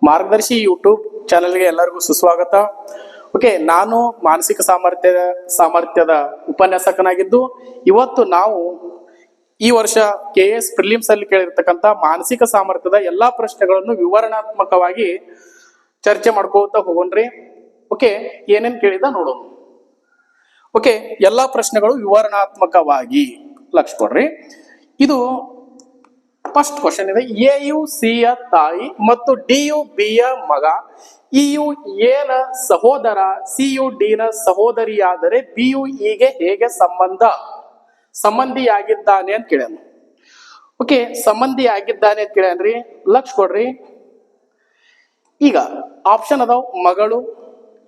ಮಾರ್ಗದರ್ಶಿ ಯೂಟ್ಯೂಬ್ ಚಾನೆಲ್ಗೆ ಎಲ್ಲರಿಗೂ ಸುಸ್ವಾಗತ. ಓಕೆ, ನಾನು ಮಾನಸಿಕ ಸಾಮರ್ಥ್ಯದ ಉಪನ್ಯಾಸಕನಾಗಿದ್ದು ಇವತ್ತು ನಾವು ಈ ವರ್ಷ KS ಪ್ರಿಲಿಮ್ಸ್ ಅಲ್ಲಿ ಕೇಳಿರ್ತಕ್ಕಂಥ ಮಾನಸಿಕ ಸಾಮರ್ಥ್ಯದ ಎಲ್ಲಾ ಪ್ರಶ್ನೆಗಳನ್ನು ವಿವರಣಾತ್ಮಕವಾಗಿ ಚರ್ಚೆ ಮಾಡ್ಕೋತಾ ಹೋಗೋಣ್ರಿ. ಓಕೆ, ಏನೇನ್ ಕೇಳಿದ ನೋಡೋಣ. ಓಕೆ, ಎಲ್ಲಾ ಪ್ರಶ್ನೆಗಳು ವಿವರಣಾತ್ಮಕವಾಗಿ ಲಕ್ಷ ಕೊಡ್ರಿ. ಇದು ಫಸ್ಟ್ ಕ್ವಶನ್ ಇದೆ. AU C ಯ ತಾಯಿ ಮತ್ತು DU B ಯ ಮಗ, EU A ನ ಸಹೋದರ, CU D ನ ಸಹೋದರಿಯಾದರೆ BU E ಗೆ ಹೇಗೆ ಸಂಬಂಧಿಯಾಗಿದ್ದಾನೆ ಅಂತ ಕೇಳ್ಯಾನ. ಓಕೆ, ಸಂಬಂಧಿಯಾಗಿದ್ದಾನೆ ಅಂತ ಕೇಳ್ಯಾನ್ರಿ. ಲಕ್ಷ ಕೊಡ್ರಿ. ಈಗ ಆಪ್ಷನ್ ಅದಾವ ಮಗಳು,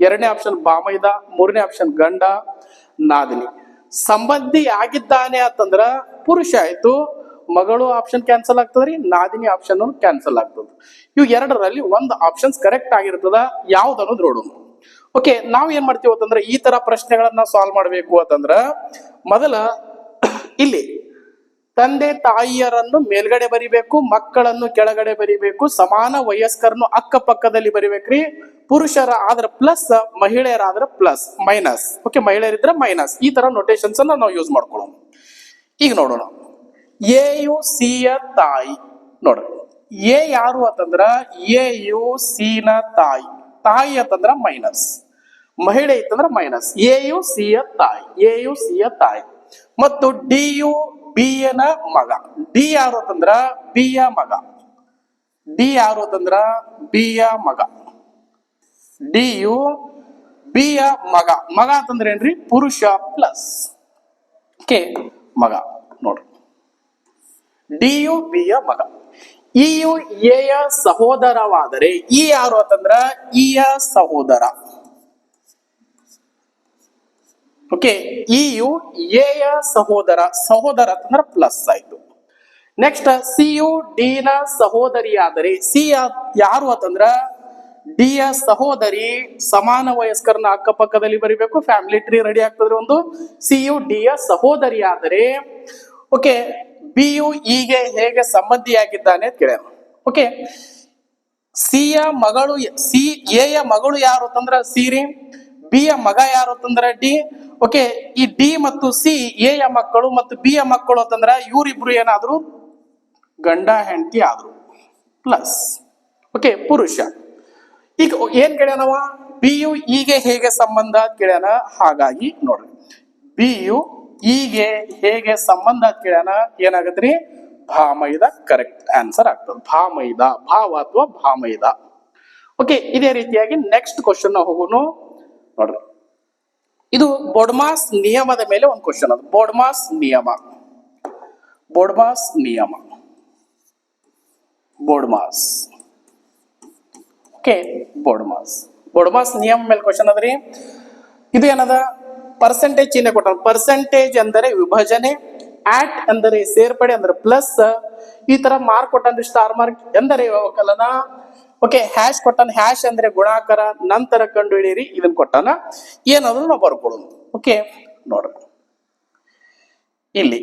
ಎರಡನೇ ಆಪ್ಷನ್ ಬಾಮೈದ, ಮೂರನೇ ಆಪ್ಷನ್ ಗಂಡ, ನಾದಿನಿ. ಸಂಬಂಧಿ ಆಗಿದ್ದಾನೆ ಅಂತಂದ್ರ ಪುರುಷ ಆಯ್ತು, ಮಗಳು ಆಪ್ಷನ್ ಕ್ಯಾನ್ಸಲ್ ಆಗ್ತದ್ರಿ, ನಾದಿನಿ ಆಪ್ಷನ್ ಕ್ಯಾನ್ಸಲ್ ಆಗ್ತದ. ಇವು ಎರಡರಲ್ಲಿ ಒಂದು ಆಪ್ಷನ್ಸ್ ಕರೆಕ್ಟ್ ಆಗಿರ್ತದ, ಯಾವ್ದು ಅನ್ನೋದು ನೋಡೋಣ. ಓಕೆ, ನಾವ್ ಏನ್ ಮಾಡ್ತೀವಿ ಅಂತಂದ್ರೆ ಈ ತರ ಪ್ರಶ್ನೆಗಳನ್ನ ಸಾಲ್ವ್ ಮಾಡ್ಬೇಕು ಅಂತಂದ್ರ ಮೊದಲ ಇಲ್ಲಿ ತಂದೆ ತಾಯಿಯರನ್ನು ಮೇಲ್ಗಡೆ ಬರಿಬೇಕು, ಮಕ್ಕಳನ್ನು ಕೆಳಗಡೆ ಬರಿಬೇಕು, ಸಮಾನ ವಯಸ್ಕರನ್ನು ಅಕ್ಕಪಕ್ಕದಲ್ಲಿ ಬರಿಬೇಕ್ರಿ. ಪುರುಷರ ಆದ್ರ ಪ್ಲಸ್, ಮಹಿಳೆಯರಾದ್ರ ಪ್ಲಸ್, ಮೈನಸ್. ಓಕೆ, ಮಹಿಳೆಯರಿದ್ರೆ ಮೈನಸ್. ಈ ತರ ನೊಟೇಶನ್ಸ್ ಅನ್ನ ನಾವು ಯೂಸ್ ಮಾಡ್ಕೊಳ್ಳೋಣ. ಈಗ ನೋಡೋಣ. AU C ಯ ತಾಯಿ ನೋಡ್ರಿ. ಎ ಯಾರು ಅಂತಂದ್ರ AU C ನ ತಾಯಿ. ತಾಯಿ ಅಂತಂದ್ರ ಮೈನಸ್, ಮಹಿಳೆ ಇತ್ತಂದ್ರ ಮೈನಸ್. AU C ಯ ತಾಯಿ, AU C ಯ ತಾಯಿ ಮತ್ತು DU B ನ ಮಗ. ಡಿ ಯಾರು ಅಂತಂದ್ರ B ಯ ಮಗ. ಡಿ ಯಾರು ಅಂತಂದ್ರ B ಯ ಮಗ. DU B ಯ ಮಗ. ಮಗ ಅಂತಂದ್ರೆ ಏನ್ರಿ? ಪುರುಷ ಪ್ಲಸ್ ಕೆ ಮಗ. ನೋಡ್ರಿ, DU B ಯ ಮಗ. EU A ಯ ಸಹೋದರವಾದರೆ ಈ ಯಾರು ಅಂತಂದ್ರ E ಯ ಸಹೋದರ. ಓಕೆ, EU A ಯ ಸಹೋದರ. ಸಹೋದರ ಅಂತಂದ್ರ ಪ್ಲಸ್ ಆಯ್ತು. ನೆಕ್ಸ್ಟ್ CU D ನ ಸಹೋದರಿಯಾದರೆ C ಯಾರು ಅಂತಂದ್ರ D ಯ ಸಹೋದರಿ. ಸಮಾನ ವಯಸ್ಕರನ್ನ ಅಕ್ಕಪಕ್ಕದಲ್ಲಿ ಬರಿಬೇಕು. ಫ್ಯಾಮಿಲಿ ಟ್ರೀ ರೆಡಿ ಆಗ್ತದ್ರೆ ಒಂದು. CU D ಯ ಸಹೋದರಿಯಾದರೆ ಓಕೆ BU E ಗೆ ಹೇಗೆ ಸಂಬಂಧಿಯಾಗಿದ್ದಾನೆ ಅಂತ ಕೇಳ್ಯಾರ. ಓಕೆ, A ಯ ಮಗಳು ಯಾರು ಅಂತಂದ್ರ C ರೀ. B ಯ ಮಗ ಯಾರು ಅಂತಂದ್ರ D. ಓಕೆ, ಈ D ಮತ್ತು C A ಯ ಮಕ್ಕಳು ಮತ್ತು B ಯ ಮಕ್ಕಳು ಅಂತಂದ್ರ ಇವರಿಬ್ರು ಏನಾದ್ರು ಗಂಡ ಹೆಂಡತಿ ಆದ್ರು ಪ್ಲಸ್. ಓಕೆ, ಪುರುಷ. ಈಗ ಏನ್ ಕೇಳ್ಯಾನವ? BU E ಗೆ ಹೇಗೆ ಸಂಬಂಧ ಅಂತ ಕೇಳ್ಯಾನ. ಹಾಗಾಗಿ ನೋಡ್ರಿ, BU E ಗೆ ಹೇಗೆ ಸಂಬಂಧ ಅಂತ ಕೇಳ್ಯಾನ. ಏನಾಗತ್ರಿ? ಭಾಮೈದ ಕರೆಕ್ಟ್ ಆನ್ಸರ್ ಆಗ್ತದೆ. ಭಾಮೈದ, ಭಾವ ಅಥವಾ ಭಾಮೈದ. ಓಕೆ, ಇದೇ ರೀತಿಯಾಗಿ ನೆಕ್ಸ್ಟ್ ಕ್ವಶನ್ ಹೋಗೋನು. ನೋಡ್ರಿ, ಇದು ಬೋಡ್ಮಾಸ್ ನಿಯಮದ ಮೇಲೆ ಒಂದು ಕ್ವಶನ್ ಅದು. ಬೋಡ್ಮಾಸ್ ನಿಯಮ. ಓಕೆ, ಬೋಡ್ಮಾಸ್ ನಿಯಮ ಮೇಲೆ ಕ್ವಶನ್ ಅದ್ರಿ. ಇದು ಏನದ? ಪರ್ಸೆಂಟೇಜ್ ಚಿಹ್ನೆ ಕೊಟ್ಟ. ಪರ್ಸೆಂಟೇಜ್ ಅಂದರೆ ವಿಭಜನೆ, ಆಟ್ ಅಂದರೆ ಸೇರ್ಪಡೆ ಅಂದ್ರೆ ಪ್ಲಸ್, ಈ ತರ ಮಾರ್ಕ್ ಕೊಟ್ಟನ್ರಿ. ಸ್ಟಾರ್ ಮಾರ್ಕ್ ಎಂದರೆ ವ್ಯವಕಲನ. ಓಕೆ, ಹ್ಯಾಶ್ ಕೊಟ್ಟಾನ. ಹ್ಯಾಶ್ ಅಂದ್ರೆ ಗುಣಾಕಾರ. ನಂತರ ಕಂಡು ಹಿಡಿಯಿರಿ. ಇದನ್ನ ಕೊಟ್ಟಾನ. ಏನಾದ್ರು ನಾವು ಬರ್ಕೊಡೋದು. ಓಕೆ, ನೋಡ್ರಿ, ಇಲ್ಲಿ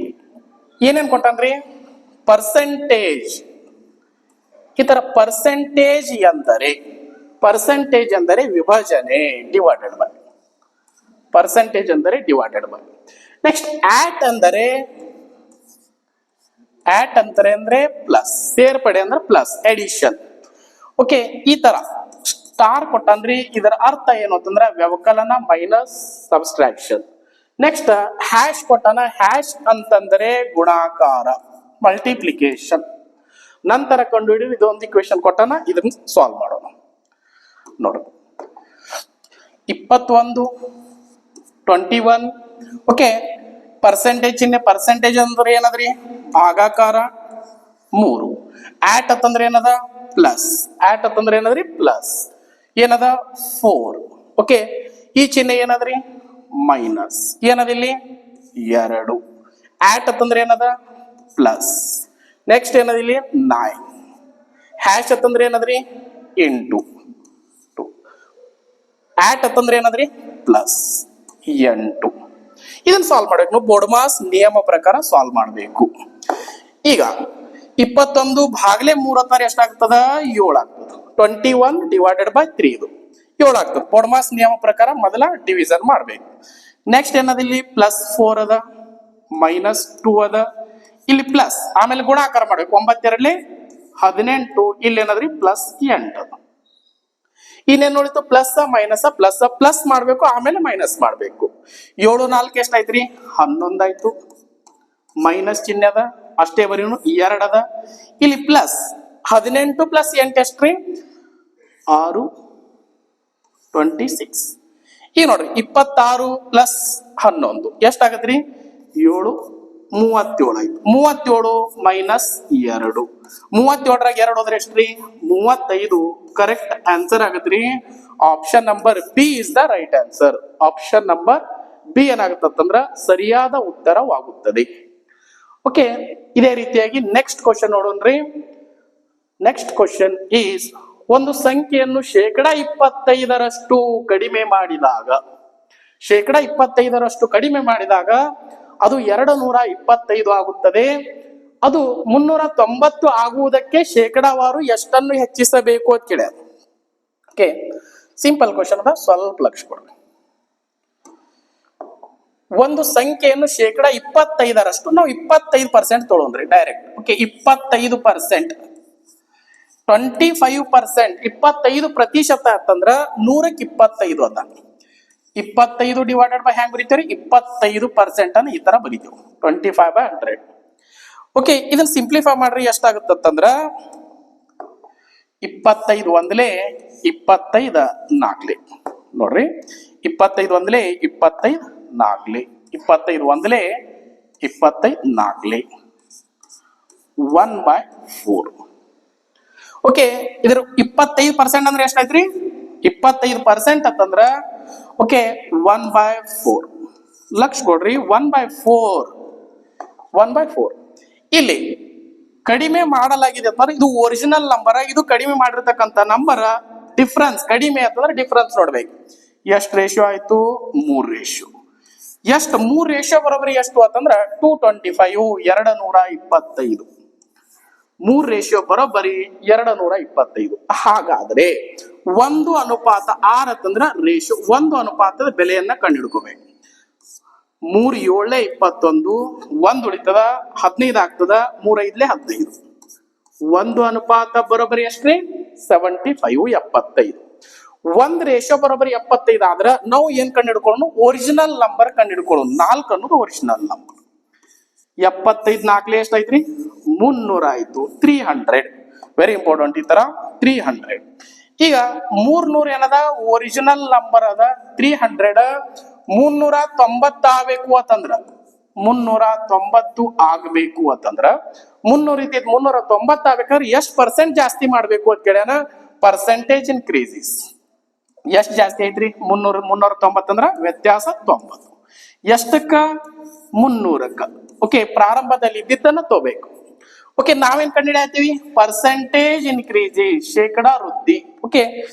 ಏನೇನ್ ಕೊಟ್ಟಾನ್ರಿ? ಪರ್ಸೆಂಟೇಜ್. ಈ ತರ ಪರ್ಸೆಂಟೇಜ್ ಅಂದರೆ ವಿಭಜನೆ, ಡಿವೈಡೆಡ್ ಬೈ. ಪರ್ಸೆಂಟೇಜ್ ಅಂದರೆ ಡಿವೈಡೆಡ್ ಬೈ. ನೆಕ್ಸ್ಟ್ ಆಟ್ ಅಂದ್ರೆ ಪ್ಲಸ್, ಸೇರ್ಪಡೆ ಅಂದ್ರೆ ಪ್ಲಸ್, ಎಡಿಷನ್. ಓಕೆ, ಈ ತರ ಸ್ಟಾರ್ ಕೊಟ್ಟಂದ್ರಿ. ಇದರ ಅರ್ಥ ಏನು ಅಂತಂದ್ರೆ ವ್ಯವಕಲನ ಮೈನಸ್ ಸಬ್ಸ್ಟ್ರಾಕ್ಷನ್. ನೆಕ್ಸ್ಟ್ ಹ್ಯಾಶ್ ಕೊಟ್ಟನ. ಹ್ಯಾಶ್ ಅಂತಂದ್ರೆ ಗುಣಾಕಾರ, ಮಲ್ಟಿಪ್ಲಿಕೇಶನ್. ನಂತರ ಕಂಡು ಹಿಡಿದು ಇದೊಂದು ಇಕ್ವೇಶನ್ ಕೊಟ್ಟನ. ಇದನ್ನ ಸಾಲ್ವ್ ಮಾಡೋಣ. ನೋಡ, 21, 21. ಓಕೆ, ಪರ್ಸೆಂಟೇಜ್ ಚಿಹ್ನೆ. ಪರ್ಸೆಂಟೇಜ್ ಅಂದ್ರೆ ಏನದ್ರಿ? ಭಾಗಾಕಾರ. 3. ಆಟ್ ಅಂತಂದ್ರೆ ಏನದ? ಪ್ಲಸ್. ಆಟ್ ಅಂತಂದ್ರೆ ಏನದ್ರಿ? ಪ್ಲಸ್. ಏನದ? 4. ಓಕೆ, ಈ ಚಿಹ್ನೆ ಏನದ್ರಿ? ಮೈನಸ್. ಏನದ ಇಲ್ಲಿ? 2. ಆಟ್ ಅಂತಂದ್ರೆ ಏನದ? ಪ್ಲಸ್. ನೆಕ್ಸ್ಟ್ ಏನದ ಇಲ್ಲಿ? 9. ಹ್ಯಾಶ್ ಅಂತಂದ್ರೆ ಏನದ್ರಿ? ಇಂಟು. ಆಟ್ ಅಂತಂದ್ರೆ ಏನದ್ರಿ? ಪ್ಲಸ್ 8. ಇದನ್ನ ಸಾಲ್ವ್ ಮಾಡ್ಬೇಕು. ನಾವು ಬೋಡ್ಮಾಸ್ ನಿಯಮ ಪ್ರಕಾರ ಸಾಲ್ವ್ ಮಾಡಬೇಕು. ಈಗ 21 ಭಾಗಲೆ 3 ಎಷ್ಟಾಗ್ತದ? 7 ಆಗ್ತದ. 21 ಡಿವೈಡೆಡ್ ಬೈ 3 ಇದು 7 ಆಗ್ತದೆ. ಬೋಡ್ಮಾಸ್ ನಿಯಮ ಪ್ರಕಾರ ಮೊದಲ ಡಿವಿಷನ್ ಮಾಡಬೇಕು. ನೆಕ್ಸ್ಟ್ ಏನದ ಇಲ್ಲಿ +4 ಅದ, -2 ಅದ, ಇಲ್ಲಿ ಪ್ಲಸ್ ಆಮೇಲೆ ಗುಣಾಕಾರ ಮಾಡ್ಬೇಕು. 9 2 18, ಇಲ್ಲಿ ಏನದ್ರಿ +8 ಅದ. ಇನ್ನೇನು ಉಳಿತು ಪ್ಲಸ್ ಮೈನಸ್ ಪ್ಲಸ್ ಪ್ಲಸ್ ಮಾಡ್ಬೇಕು ಆಮೇಲೆ ಮೈನಸ್ ಮಾಡ್ಬೇಕು. 7 4 ಎಷ್ಟಾಯ್ತ್ರಿ 11 ಆಯ್ತು. ಮೈನಸ್ ಚಿಹ್ನೆ ಅದ ಅಷ್ಟೇ ಬರೀನು 2 ಅದ. ಇಲ್ಲಿ ಪ್ಲಸ್ 18 + 8 ಎಷ್ಟ್ರಿ 6 26. ಈಗ ನೋಡ್ರಿ 26 + 11 ಎಷ್ಟಾಗತ್ರಿ 7 37 ಆಯ್ತು. 37 - 2 37ರಾಗ 2 ಹೋದ್ರೆ ಎಷ್ಟ್ರಿ 35. ಕರೆಕ್ಟ್ ಆನ್ಸರ್ ಆಗತ್ರಿ option number B is the right answer. Option number B ಏನಾಗುತ್ತಂದ್ರ ಸರಿಯಾದ ಉತ್ತರವಾಗುತ್ತದೆ. ಓಕೆ, ಇದೇ ರೀತಿಯಾಗಿ ನೆಕ್ಸ್ಟ್ ಕ್ವಶನ್ ನೋಡೋಣ್ರಿ. ನೆಕ್ಸ್ಟ್ ಕ್ವಶನ್ ಈಸ್ ಒಂದು ಸಂಖ್ಯೆಯನ್ನು 25% ಕಡಿಮೆ ಮಾಡಿದಾಗ, 25% ಕಡಿಮೆ ಮಾಡಿದಾಗ ಅದು 225 ಆಗುತ್ತದೆ. ಅದು 390 ಆಗುವುದಕ್ಕೆ ಶೇಕಡಾವಾರು ಎಷ್ಟನ್ನು ಹೆಚ್ಚಿಸಬೇಕು ಅಂತ ಕೇಳ್ಯಾರ. ಓಕೆ, ಸಿಂಪಲ್ ಕ್ವಶನ್ ಅದ, ಸ್ವಲ್ಪ ಲಕ್ಷ ಕೊಡ್ರಿ. ಒಂದು ಸಂಖ್ಯೆಯನ್ನು 25% ನಾವು 25% ತೊಗೊಂಡ್ರಿ ಡೈರೆಕ್ಟ್. ಓಕೆ, 25%, 25%, 25% ಅಂತಂದ್ರ 100ಕ್ಕೆ 25 ಅದ. 25 ಡಿವೈಡೆಡ್ ಬೈ ಹ್ಯಾಂಗ್ ಬರೀತೀರಿ 25% ಅನ್ನ ಈ ತರ ಬರೀತೀವಿ 25/100. ಓಕೆ, ಇದನ್ನ ಸಿಂಪ್ಲಿಫೈ ಮಾಡ್ರಿ ಎಷ್ಟಾಗುತ್ತಂದ್ರ 25 ಒಂದ್ಲೆ 25 4 ನೋಡ್ರಿ 25 ಒಂದ್ಲೆ 25 4 25 ಒಂದ್ಲೆ 25 4 1/4. ಓಕೆ, ಇದ್ರ 25% ಅಂದ್ರೆ ಎಷ್ಟಾಯ್ತ್ರಿ 25% ಅಂತಂದ್ರ ಓಕೆ 1/4 ಲಕ್ಷ ಕೊಡ್ರಿ 1/4. ಇಲ್ಲಿ ಕಡಿಮೆ ಮಾಡಲಾಗಿದೆ ಅಂತಂದ್ರೆ ಇದು ಒರಿಜಿನಲ್ ನಂಬರ್, ಇದು ಕಡಿಮೆ ಮಾಡಿರ್ತಕ್ಕಂಥ ನಂಬರ್ ಡಿಫ್ರೆನ್ಸ್ ಕಡಿಮೆ ಅಂತಂದ್ರೆ ಡಿಫ್ರೆನ್ಸ್ ನೋಡ್ಬೇಕು. ಎಷ್ಟು ರೇಷಿಯೋ ಆಯ್ತು 3 ರೇಷಿಯೋ. ಎಷ್ಟು 3 ರೇಷಿಯೋ ಬರೋಬರಿ ಎಷ್ಟು ಅಂತಂದ್ರ 225 225. 3 ರೇಷಿಯೋ ಬರೋಬ್ಬರಿ 225. ಹಾಗಾದ್ರೆ 1:6 ಅಂತಂದ್ರ ರೇಷಿಯೋ 1 ಅನುಪಾತದ ಬೆಲೆಯನ್ನ ಕಂಡುಹಿಡ್ಕೋಬೇಕು. 3 7 21, 1 ಉಳಿತದ 15 ಆಗ್ತದ, 3 5 15. 1 ಅನುಪಾತ ಬರೋಬ್ಬರಿ ಎಷ್ಟ್ರಿ 75 75. 1 ರೇಷಿಯೋ ಬರೋಬ್ಬರಿ 75 ಆದ್ರ ನಾವು ಏನ್ ಕಂಡುಹಿಡ್ಕೊಳ್ಳೋಣ ಒರಿಜಿನಲ್ ನಂಬರ್ ಕಂಡುಹಿಡ್ಕೊಳ್ಳೋಣ. 4 ಅನ್ನೋದು ಒರಿಜಿನಲ್ ನಂಬರ್. 75 4 ಎಷ್ಟಾಯ್ತ್ರಿ 300 ಆಯ್ತು. 300 ವೆರಿ ಇಂಪಾರ್ಟೆಂಟ್, ಈ ತರ 300. ಈಗ 300 ಏನದ ಒರಿಜಿನಲ್ ನಂಬರ್ ಅದ. 300 390 ಆಗ್ಬೇಕು ಅಂತಂದ್ರ 390 ಆಗ್ಬೇಕು ಅಂತಂದ್ರ 300 ಇದ್ದಿದ್ 390 ಆಗ್ಬೇಕಾದ್ರೆ ಎಷ್ಟು % ಜಾಸ್ತಿ ಮಾಡ್ಬೇಕು ಅಂತ ಕೇಳ್ಯಾನ. Percentage increases. ಎಷ್ಟು ಜಾಸ್ತಿ ಐತ್ರಿ 390 ಅಂದ್ರ ವ್ಯತ್ಯಾಸ 90. ಎಷ್ಟಕ್ಕ 300ಕ್ಕ. ಓಕೆ, ಪ್ರಾರಂಭದಲ್ಲಿ ಇದ್ದಿದ್ದನ್ನ ತಗೋಬೇಕು. ಓಕೆ, ನಾವೇನ್ ಕಂಡುಹಿಡಿಯತ್ತೀವಿ ಪರ್ಸೆಂಟೇಜ್ ಇನ್ಕ್ರೀಸಸ್, ಶೇಕಡಾ ವೃದ್ಧಿ. ಓಕೆ,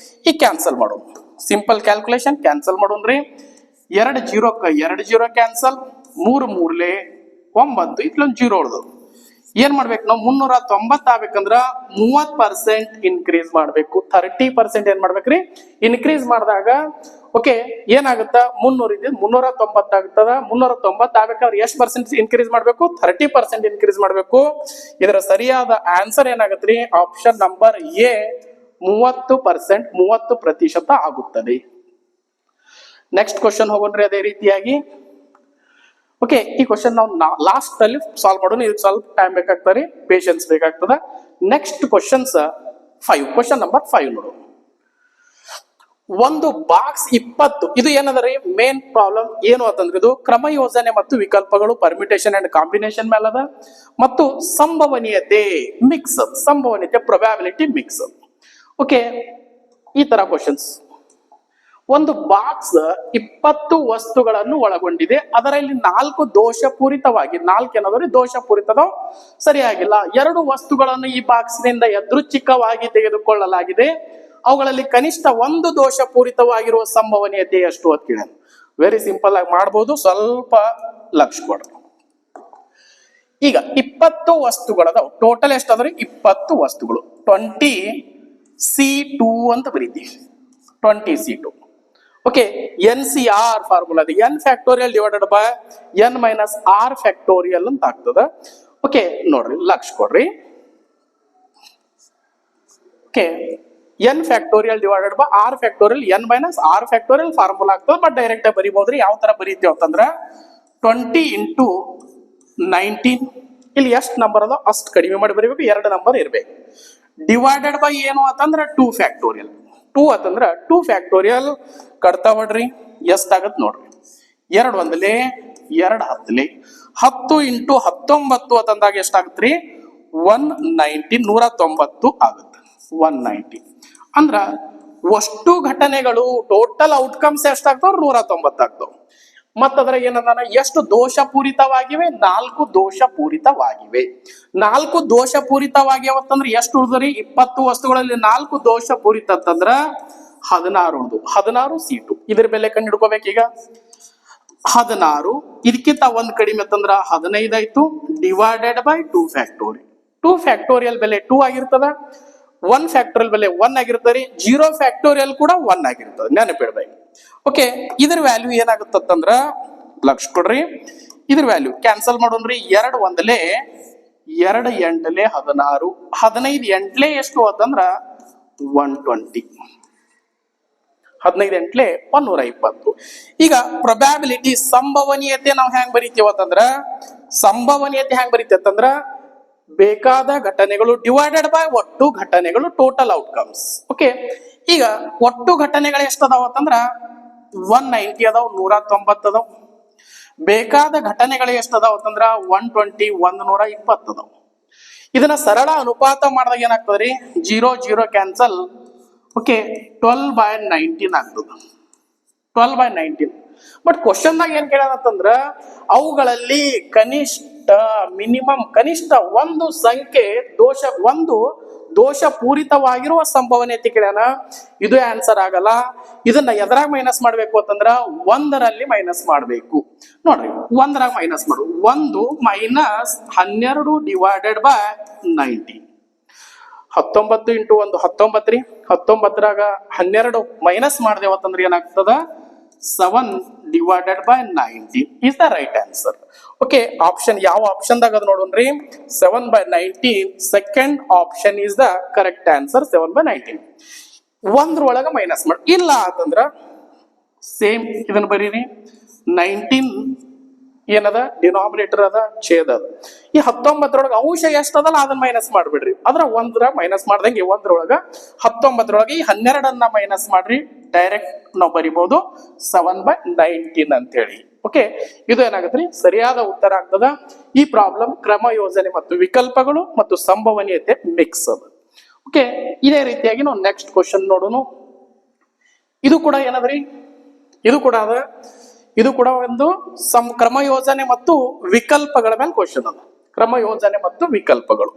ಈಗ ಕ್ಯಾನ್ಸಲ್ ಮಾಡೋಣ. ಸಿಂಪಲ್ ಕ್ಯಾಲ್ಕುಲೇಷನ್ ಕ್ಯಾನ್ಸಲ್ ಮಾಡೋಣ್ರಿ. 2 0ಕ್ಕ 2 0 ಕ್ಯಾನ್ಸಲ್, 3 3 9 ಇಟ್ಲೊಂದು 0 ಉಳ್ದು. ಏನ್ ಮಾಡ್ಬೇಕು ನಾವು 390 ಆಗ್ಬೇಕಂದ್ರ 30% ಇನ್ಕ್ರೀಸ್ ಮಾಡ್ಬೇಕು. 30% ಏನ್ ಮಾಡ್ಬೇಕ್ರಿ ಇನ್ಕ್ರೀಸ್ ಮಾಡಿದಾಗ ಓಕೆ ಏನಾಗುತ್ತ 300 ಇದ್ದಿದ್ದು 390 ಆಗ್ತದ. 390 ಆಗ್ಬೇಕಾದ್ರೆ ಎಷ್ಟು % ಇನ್ಕ್ರೀಸ್ ಮಾಡ್ಬೇಕು 30% ಇನ್ಕ್ರೀಸ್ ಮಾಡ್ಬೇಕು. ಇದರ ಸರಿಯಾದ ಆನ್ಸರ್ ಏನಾಗತ್ರಿ ಆಪ್ಷನ್ ನಂಬರ್ ಎ 30%, 30% ಆಗುತ್ತದೆ. ನೆಕ್ಸ್ಟ್ ಕ್ವಶನ್ ಹೋಗೋಣ್ರಿ. ಅದೇ ರೀತಿಯಾಗಿ ಓಕೆ, ಈ ಕ್ವಶನ್ ನಾವು ಲಾಸ್ಟ್ ಅಲ್ಲಿ ಸಾಲ್ವ್ ಮಾಡೋಣ. ಇದಕ್ಕೆ ಸ್ವಲ್ಪ ಟೈಮ್ ಬೇಕಾಗ್ತದೆ, ಪೇಷನ್ಸ್ ಬೇಕಾಗ್ತದ. ನೆಕ್ಸ್ಟ್ ಕ್ವಶನ್ಸ್ 5, ಕ್ವಶನ್ ನಂಬರ್ 5 ನೋಡು. ಒಂದು ಬಾಕ್ಸ್ 20, ಇದು ಏನದರಿ ಮೇನ್ ಪ್ರಾಬ್ಲಮ್ ಏನು ಅಂತಂದ್ರೆ ಇದು ಕ್ರಮ ಯೋಜನೆ ಮತ್ತು ವಿಕಲ್ಪಗಳು ಪರ್ಮಿಟೇಷನ್ ಅಂಡ್ ಕಾಂಬಿನೇಷನ್ ಮೇಲದ ಮತ್ತು ಸಂಭವನೀಯತೆ ಮಿಕ್ಸ್, ಸಂಭವನೀಯತೆ ಪ್ರೊಬ್ಯಾಬಿಲಿಟಿ ಮಿಕ್ಸ್. ಓಕೆ, ಈ ತರ ಕ್ವಶನ್ಸ್. ಒಂದು ಬಾಕ್ಸ್ 20 ವಸ್ತುಗಳನ್ನು ಒಳಗೊಂಡಿದೆ. ಅದರಲ್ಲಿ 4 ದೋಷಪೂರಿತವಾಗಿ, 4 ಏನಾದ್ರೆ ದೋಷಪೂರಿತದ ಸರಿಯಾಗಿಲ್ಲ. 2 ವಸ್ತುಗಳನ್ನು ಈ ಬಾಕ್ಸ್ ನಿಂದ ಯಾದೃಚ್ಛಿಕವಾಗಿ ತೆಗೆದುಕೊಳ್ಳಲಾಗಿದೆ. ಅವುಗಳಲ್ಲಿ ಕನಿಷ್ಠ 1 ದೋಷಪೂರಿತವಾಗಿರುವ ಸಂಭವನೀಯತೆ ಎಷ್ಟು ಅಂತ ಕೇಳ. ವೆರಿ ಸಿಂಪಲ್ ಆಗಿ ಮಾಡಬಹುದು, ಸ್ವಲ್ಪ ಲಕ್ಷ ಕೊಡ್ರಿ. ಈಗ 20 ವಸ್ತುಗಳದಾವ. ಟೋಟಲ್ ಎಷ್ಟಾದ್ರಿ 20 ವಸ್ತುಗಳು. 20 C2 ಅಂತ ಬರೀತೀವಿ 20C2. ಓಕೆ, NCR ಫಾರ್ಮುಲಾ ಅದು n factorial divided by n minus r factorial ಅಂತ ಆಗ್ತದ. ಓಕೆ ನೋಡ್ರಿ, ಲಕ್ಷ ಕೊಡ್ರಿ. Okay, n factorial divided by r factorial n minus r factorial formula ಆಗ್ತದೆ. ಬಟ್ ಡೈರೆಕ್ಟ್ ಆಗಿ ಬರಿಬಹುದ್ರಿ. ಯಾವ ತರ ಬರೀತೀವಿ ಅಂತಂದ್ರ 20 ಇಂಟು 19, ಇಲ್ಲಿ ಎಷ್ಟು ನಂಬರ್ ಅದ ಅಷ್ಟು ಕಡಿಮೆ ಮಾಡಿ ಬರೀಬೇಕು, 2 ನಂಬರ್ ಇರ್ಬೇಕು. ಡಿವೈಡೆಡ್ ಬೈ ಏನು ಅಂತಂದ್ರ 2 ಫ್ಯಾಕ್ಟೋರಿಯಲ್. 2 ಅಂತಂದ್ರ 2 ಫ್ಯಾಕ್ಟೋರಿಯಲ್ ಕಡ್ತಾ ಹೊಡ್ರಿ, ಎಷ್ಟಾಗತ್ ನೋಡ್ರಿ. 2 ಒಂದಲೇ 2 ಹತ್ತಲೆ 10 ಇಂಟು 19 ಅಂತಂದಾಗ ಎಷ್ಟಾಗತ್ರಿ 190, 190 ಆಗುತ್ತೆ. 190 ಅಂದ್ರ ಅಷ್ಟು ಘಟನೆಗಳು ಟೋಟಲ್ ಔಟ್ಕಮ್ಸ್ ಎಷ್ಟಾಗ್ತಾವ 190 ಆಗ್ತಾವ. ಮತ್ತದ್ರ ಏನಂದಾನ ಎಷ್ಟು ದೋಷಪೂರಿತವಾಗಿವೆ, 4 ದೋಷಪೂರಿತವಾಗಿವೆ. 4 ದೋಷಪೂರಿತವಾಗಿವತ್ತಂದ್ರೆ ಎಷ್ಟು ಉಳಿದ್ರಿ 20 ವಸ್ತುಗಳಲ್ಲಿ 4 ದೋಷಪೂರಿತ ಅಂತಂದ್ರ 16 ಉಳಿದು. 16 C2. ಇದ್ರ ಬೆಲೆ ಕಂಡು ಹಿಡ್ಕೋಬೇಕೀಗ. 16 ಇದಕ್ಕಿಂತ ಒಂದ್ ಕಡಿಮೆ ಅಂತಂದ್ರ 15 ಆಯ್ತು, ಡಿವೈಡೆಡ್ ಬೈ 2 ಫ್ಯಾಕ್ಟೋರಿಯಲ್. 2 ಫ್ಯಾಕ್ಟೋರಿಯಲ್ ಬೆಲೆ 2 ಆಗಿರ್ತದ, 1 ಫ್ಯಾಕ್ಟೋರಿಯಲ್ ಬೆಲೆ 1 ಆಗಿರ್ತದೆ. 0 ಫ್ಯಾಕ್ಟೋರಿಯಲ್ ಕೂಡ 1 ಆಗಿರ್ತದೆ, ನೆನಪಿಡ್ಬೇಕು. ಓಕೆ, ಇದ್ರ ವ್ಯಾಲ್ಯೂ ಏನಾಗುತ್ತಂದ್ರ ಲಕ್ಷ ಕೊಡ್ರಿ. ಇದ್ರ ವ್ಯಾಲ್ಯೂ ಕ್ಯಾನ್ಸಲ್ ಮಾಡೋಣ್ರಿ. 2 ಒಂದಲೇ 2 ಎಂಟಲೆ 16, 15 ಎಂಟ್ಲೆ ಎಷ್ಟು ಅಂತಂದ್ರ 120, 15 ಎಂಟ್ಲೆ 120. ಈಗ ಪ್ರೊಬ್ಯಾಬಿಲಿಟಿ ಸಂಭವನೀಯತೆ ನಾವು ಹೆಂಗ್ ಬರೀತೀವಿ ಅಂತಂದ್ರ, ಸಂಭವನೀಯತೆ ಹೆಂಗ್ ಬರೀತೀವಿ ಅಂತಂದ್ರ ಬೇಕಾದ ಘಟನೆಗಳು ಡಿವೈಡೆಡ್ ಬೈ ಒಟ್ಟು ಘಟನೆಗಳು, ಟೋಟಲ್ ಔಟ್ಕಮ್ಸ್. ಓಕೆ, ಈಗ ಒಟ್ಟು ಘಟನೆಗಳು ಎಷ್ಟು ಅದಾವ ಅಂತಂದ್ರ 190 ಅದಾವ, 190 ಅದಾವ. ಬೇಕಾದ ಘಟನೆಗಳು ಎಷ್ಟು ಅದಾವ ಅಂತಂದ್ರ 120, 120 ಅದಾವ. ಇದನ್ನ ಸರಳ ಅನುಪಾತ ಮಾಡಿದಾಗ ಏನಾಗ್ತದ್ರಿ 0 0 ಕ್ಯಾನ್ಸಲ್. ಓಕೆ, 12/19 ಆಗ್ತದ. 12/19. ಬಟ್ ಕ್ವಶನ್ದಾಗ ಏನ್ ಕೇಳ್ಯಾರಂತಂದ್ರ ಅವುಗಳಲ್ಲಿ ಕನಿಷ್ಠ ಮಿನಿಮಮ್ ಕನಿಷ್ಠ ಒಂದು ಸಂಖ್ಯೆ ಒಂದು ದೋಷಪೂರಿತವಾಗಿರುವ ಸಂಭವನೀಯತೆ ಕೇಳ್ಯಾನ. ಇದು ಆನ್ಸರ್ ಆಗಲ್ಲ. ಇದನ್ನ ಎದರಾಗ ಮೈನಸ್ ಮಾಡ್ಬೇಕು ಅಂತಂದ್ರ 1ರಲ್ಲಿ ಮೈನಸ್ ಮಾಡ್ಬೇಕು. ನೋಡ್ರಿ, 1ರಾಗ ಮೈನಸ್ ಮಾಡು. 1 ಮೈನಸ್ 12 ಡಿವೈಡೆಡ್ ಬೈ 90. 19 ಇಂಟು 1 19 ರೀ. 19ರಾಗ 12 ಮೈನಸ್ ಮಾಡ್ದೇವತ್ತಂದ್ರೆ ಏನಾಗ್ತದ 7 divided by 90 is the right answer. Okay, option ಯಾವ ಆಪ್ಷನ್ದಾಗ ಅದ ನೋಡೋಣ್ರಿ. 7/19 second option is the correct answer. 7/19 1ರೊಳಗ ಮೈನಸ್ ಮಾಡಿ. ಇಲ್ಲ ಅಂತಂದ್ರ ಸೇಮ್ ಇದನ್ನ ಬರೀರಿ. 19 ಏನದ ಡಿನಾಮಿನೇಟರ್ ಅದ, ಛೇದ ಅದ. ಈ 19ರೊಳಗ ಅಂಶ ಎಷ್ಟ ಅದಲ್ಲ ಅದನ್ನ ಮೈನಸ್ ಮಾಡ್ಬಿಡ್ರಿ. ಅದ್ರ 1ರ ಮೈನಸ್ ಮಾಡ್ದಂಗೆ 1ರೊಳಗ 19ರೊಳಗ ಈ 12ಅನ್ನ ಮೈನಸ್ ಮಾಡ್ರಿ. ಡೈರೆಕ್ಟ್ ನಾವು ಬರಿಬಹುದು 7/19 ಅಂತ ಹೇಳಿ. ಓಕೆ, ಇದು ಏನಾಗತ್ರಿ ಸರಿಯಾದ ಉತ್ತರ ಆಗ್ತದ. ಈ ಪ್ರಾಬ್ಲಮ್ ಕ್ರಮ ಯೋಜನೆ ಮತ್ತು ವಿಕಲ್ಪಗಳು ಮತ್ತು ಸಂಭವನೀಯತೆ ಮಿಕ್ಸ್ ಅದ. ಓಕೆ, ಇದೇ ರೀತಿಯಾಗಿ ನಾವು ನೆಕ್ಸ್ಟ್ ಕ್ವಶನ್ ನೋಡೋಣ. ಇದು ಕೂಡ ಏನದ್ರಿ, ಇದು ಕೂಡ ಅದ. ಇದು ಕೂಡ ಒಂದು ಕ್ರಮ ಯೋಜನೆ ಮತ್ತು ವಿಕಲ್ಪಗಳ ಮೇಲೆ ಕ್ವಶನ್ ಅದ. ಕ್ರಮ ಯೋಜನೆ ಮತ್ತು ವಿಕಲ್ಪಗಳು.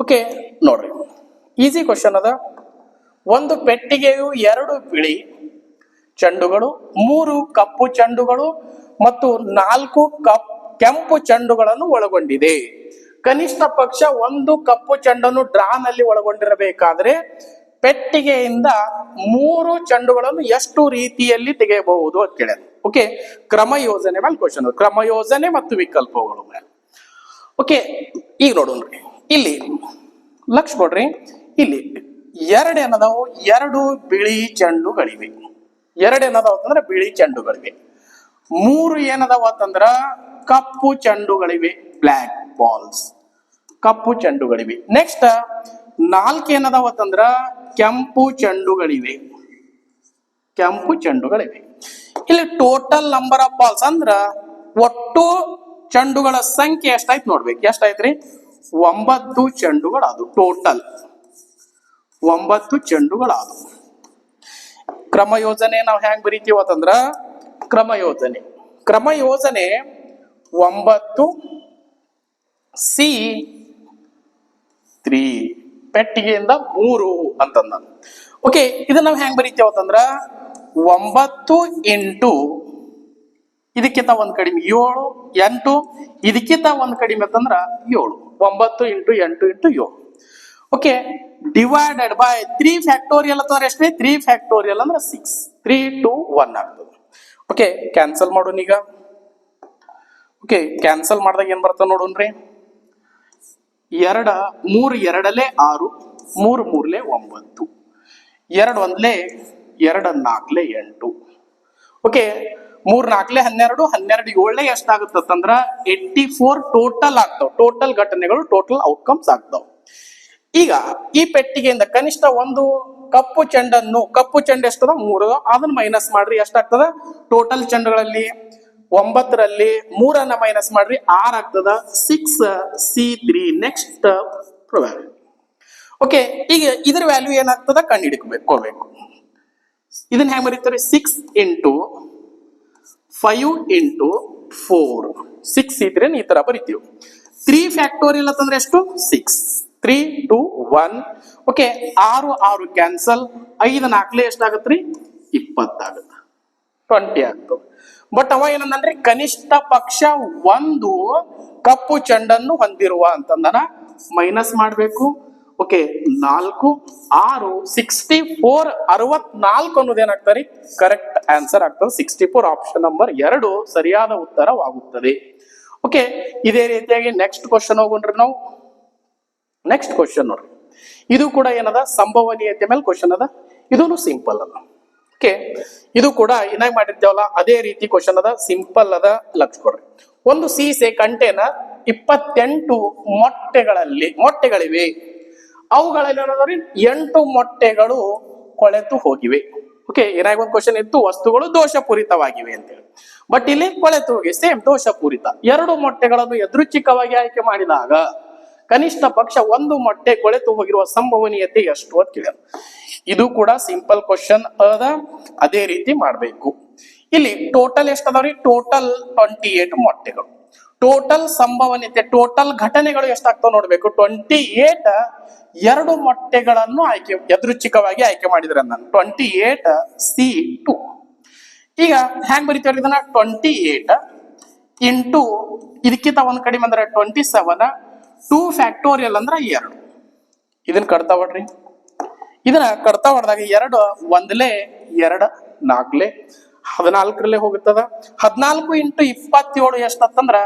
ಓಕೆ ನೋಡ್ರಿ, ಈಸಿ ಕ್ವಶನ್ ಅದ. ಒಂದು ಪೆಟ್ಟಿಗೆಯು 2 ಬಿಳಿ ಚೆಂಡುಗಳು, 3 ಕಪ್ಪು ಚೆಂಡುಗಳು ಮತ್ತು 4 ಕೆಂಪು ಚೆಂಡುಗಳನ್ನು ಒಳಗೊಂಡಿದೆ. ಕನಿಷ್ಠ ಪಕ್ಷ 1 ಕಪ್ಪು ಚೆಂಡನ್ನು ಡ್ರಾನಲ್ಲಿ ಒಳಗೊಂಡಿರಬೇಕಾದ್ರೆ ಪೆಟ್ಟಿಗೆಯಿಂದ 3 ಚೆಂಡುಗಳನ್ನು ಎಷ್ಟು ರೀತಿಯಲ್ಲಿ ತೆಗೆಯಬಹುದು ಅಂತ ಕೇಳಿದ್ರು. ಓಕೆ, ಕ್ರಮ ಯೋಜನೆ ಮೇಲೆ ಕ್ವಶನ್, ಕ್ರಮ ಯೋಜನೆ ಮತ್ತು ವಿಕಲ್ಪಗಳು ಮೇಲೆ. ಓಕೆ, ಈಗ ನೋಡೋಣ್ರಿ. ಇಲ್ಲಿ ಲಕ್ಷ ಕೊಡ್ರಿ. ಇಲ್ಲಿ 2 ಏನದಾವು, 2 ಬಿಳಿ ಚೆಂಡುಗಳಿವೆ. 2 ಏನದಾವ ಅಂತಂದ್ರೆ ಬಿಳಿ ಚೆಂಡುಗಳಿವೆ. 3 ಏನದಾವ ಅಂತಂದ್ರ ಕಪ್ಪು ಚೆಂಡುಗಳಿವೆ, ಬ್ಲ್ಯಾಕ್ ಬಾಲ್ಸ್, ಕಪ್ಪು ಚೆಂಡುಗಳಿವೆ. ನೆಕ್ಸ್ಟ್ 4 ಏನದಾವ ಅಂತಂದ್ರ ಕೆಂಪು ಚೆಂಡುಗಳಿವೆ, ಕೆಂಪು ಚೆಂಡುಗಳಿವೆ. ಇಲ್ಲಿ ಟೋಟಲ್ ನಂಬರ್ ಆಫ್ ಬಾಲ್ಸ್ ಅಂದ್ರ ಒಟ್ಟು ಚೆಂಡುಗಳ ಸಂಖ್ಯೆ ಎಷ್ಟಾಯ್ತು ನೋಡ್ಬೇಕು. ಎಷ್ಟಾಯ್ತ್ರಿ 9 ಚೆಂಡುಗಳಾದವು. ಟೋಟಲ್ 9 ಚೆಂಡುಗಳಾದವು. ಕ್ರಮ ಯೋಜನೆ ನಾವು ಹೆಂಗ್ ಬರೀತೀವ ಅಂತಂದ್ರ ಕ್ರಮ ಯೋಜನೆ 9C3 ಪೆಟ್ಟಿಗೆಯಿಂದ 3 ಅಂತಂದ. ಓಕೆ, ಇದನ್ನ ನಾವು ಹೆಂಗ್ ಬರೀತೀವ ಅಂತಂದ್ರ 9 ಇಂಟು ಇದಕ್ಕಿಂತ ಒಂದ್ ಕಡಿಮೆ 7, 8 ಇದಕ್ಕಿಂತ ಒಂದ್ ಕಡಿಮೆ ಅಂತಂದ್ರ 7. 9 into 8 into 7. Okay divided by 3 factorial ಅಂತಂದ್ರೆ ಎಷ್ಟು? 3 ಫ್ಯಾಕ್ಟೋರಿಯಲ್ ಅಂದ್ರೆ 6, 3 to 1 ಆಗ್ತದೆ. ಓಕೆ ಕ್ಯಾನ್ಸಲ್ ಮಾಡೋಣ ಈಗ. ಓಕೆ ಕ್ಯಾನ್ಸಲ್ ಮಾಡಿದಾಗ ಏನ್ ಬರ್ತದೆ ನೋಡೋಣ್ರಿ. 2 3 2 6, 3 3 9, 2 1 2 4 8. ಓಕೆ 3 4 12, 12 7 ಎಷ್ಟಾಗುತ್ತಂದ್ರ 84 ಟೋಟಲ್ ಆಗ್ತಾವ. ಟೋಟಲ್ ಘಟನೆಗಳು, ಟೋಟಲ್ ಔಟ್ಕಮ್ಸ್ ಆಗ್ತಾವ. ಈಗ ಈ ಪೆಟ್ಟಿಗೆಯಿಂದ ಕನಿಷ್ಠ ಒಂದು ಕಪ್ಪು ಚೆಂಡು ಎಷ್ಟದ 3, ಅದನ್ನ ಮೈನಸ್ ಮಾಡ್ರಿ ಎಷ್ಟಾಗ್ತದ? ಟೋಟಲ್ ಚೆಂಡುಗಳಲ್ಲಿ 9ರಲ್ಲಿ 3 ಮೈನಸ್ ಮಾಡ್ರಿ 6 ಆಗ್ತದ. 6C3 next probability. ಓಕೆ ಈಗ ಇದ್ರ ವ್ಯಾಲ್ಯೂ ಏನಾಗ್ತದ ಕಂಡುಹಿಡ್ಕೋಬೇಕು. ಇದನ್ನ ಹೆಂಗ್ ಬರೀತಾರೆ? 6 into 5 into 4, 6C3 ಈ ತರ ಬರೀತೀವಿ. 3 ಫ್ಯಾಕ್ಟೋರಿಯಲ್ ಅಂತಂದ್ರೆ ಎಷ್ಟು? 6, 3 to 1. Okay 6 6 cancel, 5 4 ಎಷ್ಟಾಗತ್ರಿ? 20 ಆಗುತ್ತೆ, 20 ಆಗ್ತದೆ. ಬಟ್ ಅವ ಏನಂದ್ರೆ ಕನಿಷ್ಠ ಪಕ್ಷ ಒಂದು ಕಪ್ಪು ಚೆಂಡನ್ನು ಹೊಂದಿರುವ ಅಂತಂದನ ಮೈನಸ್ ಮಾಡಬೇಕು. ಓಕೆ 4 6 64, 64 ಅನ್ನೋದು ಏನಾಗ್ತಾರೆ? ಕರೆಕ್ಟ್ ಆನ್ಸರ್ ಆಗ್ತದೆ. 64 ಆಪ್ಷನ್ ನಂಬರ್ 2 ಸರಿಯಾದ ಉತ್ತರವಾಗುತ್ತದೆ. ಓಕೆ ಇದೇ ರೀತಿಯಾಗಿ ನೆಕ್ಸ್ಟ್ ಕ್ವಶನ್ ಹೋಗೋಣ್ರಿ ನಾವು. ನೆಕ್ಸ್ಟ್ ಕ್ವಶನ್ ನೋಡ್ರಿ. ಇದು ಕೂಡ ಏನದ? ಸಂಭವನೀಯತೆ ಮೇಲೆ ಕ್ವಶನ್ ಅದ. ಇದೂ ಸಿಂಪಲ್ ಅದ. ಓಕೆ ಇದು ಕೂಡ ಏನಾಗಿ ಮಾಡಿರ್ತೇವಲ್ಲ ಅದೇ ರೀತಿ ಕ್ವಶನ್ ಅದ, ಸಿಂಪಲ್ ಅದ. ಲಕ್ಷ ಕೊಡ್ರಿ. ಒಂದು ಸೀಸೆ ಕಂಟೇನರ್ 28 ಮೊಟ್ಟೆಗಳಿವೆ. ಅವುಗಳಲ್ಲಿ ಏನಂದ್ರೆ 8 ಮೊಟ್ಟೆಗಳು ಕೊಳೆತು ಹೋಗಿವೆ. ಓಕೆ ಏನಾಗಿ ಒಂದು ಕ್ವಶನ್ ಇತ್ತು, ವಸ್ತುಗಳು ದೋಷಪೂರಿತವಾಗಿವೆ ಅಂತೇಳಿ. ಬಟ್ ಇಲ್ಲಿ ಕೊಳೆತು ಹೋಗಿ ಸೇಮ್ ದೋಷಪೂರಿತ. 2 ಮೊಟ್ಟೆಗಳನ್ನು ಯಾದೃಚ್ಛಿಕವಾಗಿ ಆಯ್ಕೆ ಮಾಡಿದಾಗ ಕನಿಷ್ಠ ಪಕ್ಷ ಒಂದು ಮೊಟ್ಟೆ ಕೊಳೆತು ಹೋಗಿರುವ ಸಂಭವನೀಯತೆ ಎಷ್ಟು ಅಂತ ಕೇಳ. ಇದು ಕೂಡ ಸಿಂಪಲ್ ಕ್ವಶನ್ ಅದ, ಅದೇ ರೀತಿ ಮಾಡಬೇಕು. ಇಲ್ಲಿ ಟೋಟಲ್ ಎಷ್ಟದಾವ್ರಿ? ಟೋಟಲ್ 28 ಮೊಟ್ಟೆಗಳು. ಟೋಟಲ್ ಸಂಭವನೀಯತೆ, ಟೋಟಲ್ ಘಟನೆಗಳು ಎಷ್ಟಾಗ್ತಾವ ನೋಡ್ಬೇಕು. 28 2 ಮೊಟ್ಟೆಗಳನ್ನು ಯಾದೃಚ್ಛಿಕವಾಗಿ ಆಯ್ಕೆ ಮಾಡಿದ್ರೆ ನಾನು 28C2. ಈಗ ಹ್ಯಾಂಗ್ ಬರೀತೀವ್ರಿ ಇದನ್ನ? 28 ಇಂಟು ಇದಕ್ಕಿಂತ ಒಂದ್ ಕಡಿಮೆ ಅಂದ್ರೆ 27, 2 ಫ್ಯಾಕ್ಟೋರಿಯಲ್ ಅಂದ್ರೆ 2. ಇದನ್ನ ಕಡ್ತಾ ಹೊಡ್ರಿ. ಇದನ್ನ ಕಡ್ತಾ ಹೊಡೆದಾಗ 2 1 2 4 14 ಹೋಗುತ್ತದ. 14 ಇಂಟು 27 ಎಷ್ಟಂದ್ರ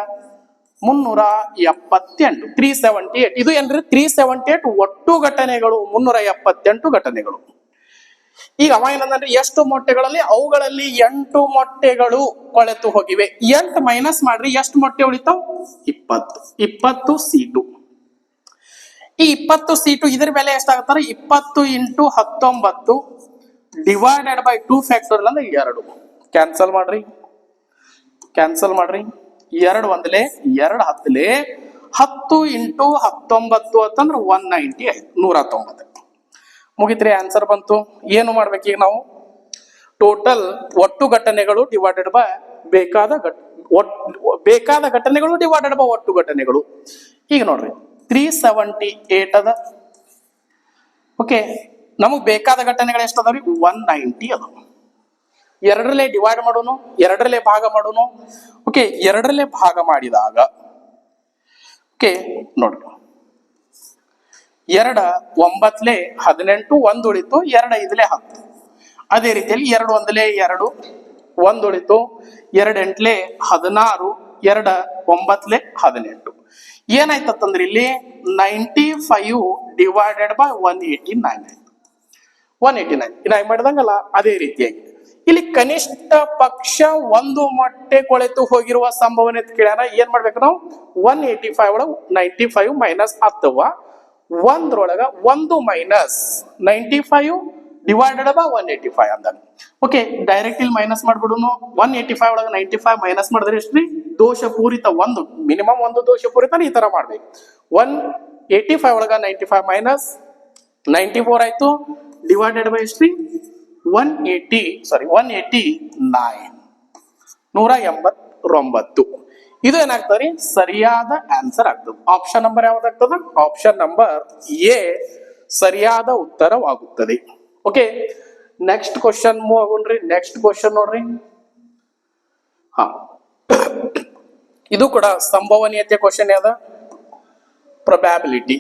378, 378. ಇದು ಏನ್ರಿ? 378 ಒಟ್ಟು ಘಟನೆಗಳು, 378 ಘಟನೆಗಳು. ಈಗ ಅವ ಏನಂದ್ರೆ ಎಷ್ಟು ಮೊಟ್ಟೆಗಳಲ್ಲಿ? ಅವುಗಳಲ್ಲಿ 8 ಮೊಟ್ಟೆಗಳು ಕೊಳೆತು ಹೋಗಿವೆ. 8 ಮೈನಸ್ ಮಾಡ್ರಿ, ಎಷ್ಟು ಮೊಟ್ಟೆ ಉಳಿತಾವ್? 20. 20C2. ಈ 20C2 ಇದ್ರ ಬೆಲೆ ಎಷ್ಟಾಗತ್ತಾರ? 20 ಇಂಟು 19 ಡಿವೈಡೆಡ್ ಬೈ 2 ಫ್ಯಾಕ್ಟೋರಿಯಲ್ ಅಂದ್ರೆ 2. ಕ್ಯಾನ್ಸಲ್ ಮಾಡ್ರಿ, 2 1 2 10 ಇಂಟು 19 ಅಂತಂದ್ರೆ 195, 190. ಮುಗಿತ್ರಿ, ಆನ್ಸರ್ ಬಂತು. ಏನು ಮಾಡ್ಬೇಕು ಈಗ ನಾವು? ಟೋಟಲ್ ಒಟ್ಟು ಘಟನೆಗಳು ಡಿವೈಡೆಡ್ ಬೈ ಬೇಕಾದ ಘಟನೆಗಳು ಡಿವೈಡೆಡ್ ಬೈ ಒಟ್ಟು ಘಟನೆಗಳು. ಈಗ ನೋಡ್ರಿ 378 ಅದ. ಓಕೆ ನಮಗ್ ಬೇಕಾದ ಘಟನೆಗಳು ಎಷ್ಟದಾವ್ರಿ? 190 ಅದ. 2ರಲ್ಲೇ ಡಿವೈಡ್ ಮಾಡೋನು, 2ರಲ್ಲೇ ಭಾಗ ಮಾಡೋನು. ಓಕೆ 2ರಲ್ಲೇ ಭಾಗ ಮಾಡಿದಾಗ ಓಕೆ ನೋಡ್ರಿ 2 9 18, 1 ಉಳಿತು, 2 5 10. ಅದೇ ರೀತಿಯಲ್ಲಿ 2 1 2, 1 ಉಳಿತು, 2 8 16, 2 9 18. ಏನಾಯ್ತಂದ್ರೆ ಇಲ್ಲಿ 95 ಡಿವೈಡೆಡ್ ಬೈ 189 ಆಯ್ತು. 189 ಇನ್ನಾಗಿ ಮಾಡಿದಂಗಲ್ಲ ಅದೇ ರೀತಿಯಾಗಿ ಇಲ್ಲಿ ಕನಿಷ್ಠ ಪಕ್ಷ ಒಂದು ಮೊಟ್ಟೆ ಕೊಳೆತು ಹೋಗಿರುವ ಸಂಭವನೆ ಕೇಳ್ಯಾರ. ಏನ್ ಮಾಡ್ಬೇಕು ನಾವು? 185 ಒಳಗ 95 ಮೈನಸ್ ಅಥವಾ 1 1 ಮೈನಸ್ 95 ಡಿವೈಡೆಡ್ ಬೈ 185 ಅಂದಾಗ ಓಕೆ ಡೈರೆಕ್ಟ್ ಇಲ್ಲಿ ಮೈನಸ್ ಮಾಡ್ಬಿಡುನು. 185 ಒಳಗ 95 ಮೈನಸ್ ಮಾಡಿದ್ರೆ ಎಷ್ಟ್ರಿ? ದೋಷಪೂರಿತ ಒಂದು, ಮಿನಿಮಮ್ ಒಂದು ದೋಷಪೂರಿತ ಈ ತರ ಮಾಡ್ಬೇಕು. 185 ಒಳಗ 95 ಮೈನಸ್ 94 ಆಯ್ತು, ಡಿವೈಡೆಡ್ ಬೈ ಎಷ್ಟ್ರಿ? 189, 189. ಇದು ಏನಾಗ್ತದೆ? ಸರಿಯಾದ ಆನ್ಸರ್ ಆಗ್ತದೆ. ಆಪ್ಷನ್ ನಂಬರ್ ಯಾವ್ದಾಗ್ತದ? ಆಪ್ಷನ್ ನಂಬರ್ ಎ ಸರಿಯಾದ ಉತ್ತರವಾಗುತ್ತದೆ. ಓಕೆ ನೆಕ್ಸ್ಟ್ ಕ್ವಶನ್ ಮೂವ್ ಆಗೋಣ್ರಿ. ನೆಕ್ಸ್ಟ್ ಕ್ವಶನ್ ನೋಡ್ರಿ. ಹಾ ಇದು ಕೂಡ ಸಂಭವನೀಯತೆ ಕ್ವಶನ್ ಯಾವ್ದ? ಪ್ರೊಬ್ಯಾಬಿಲಿಟಿ.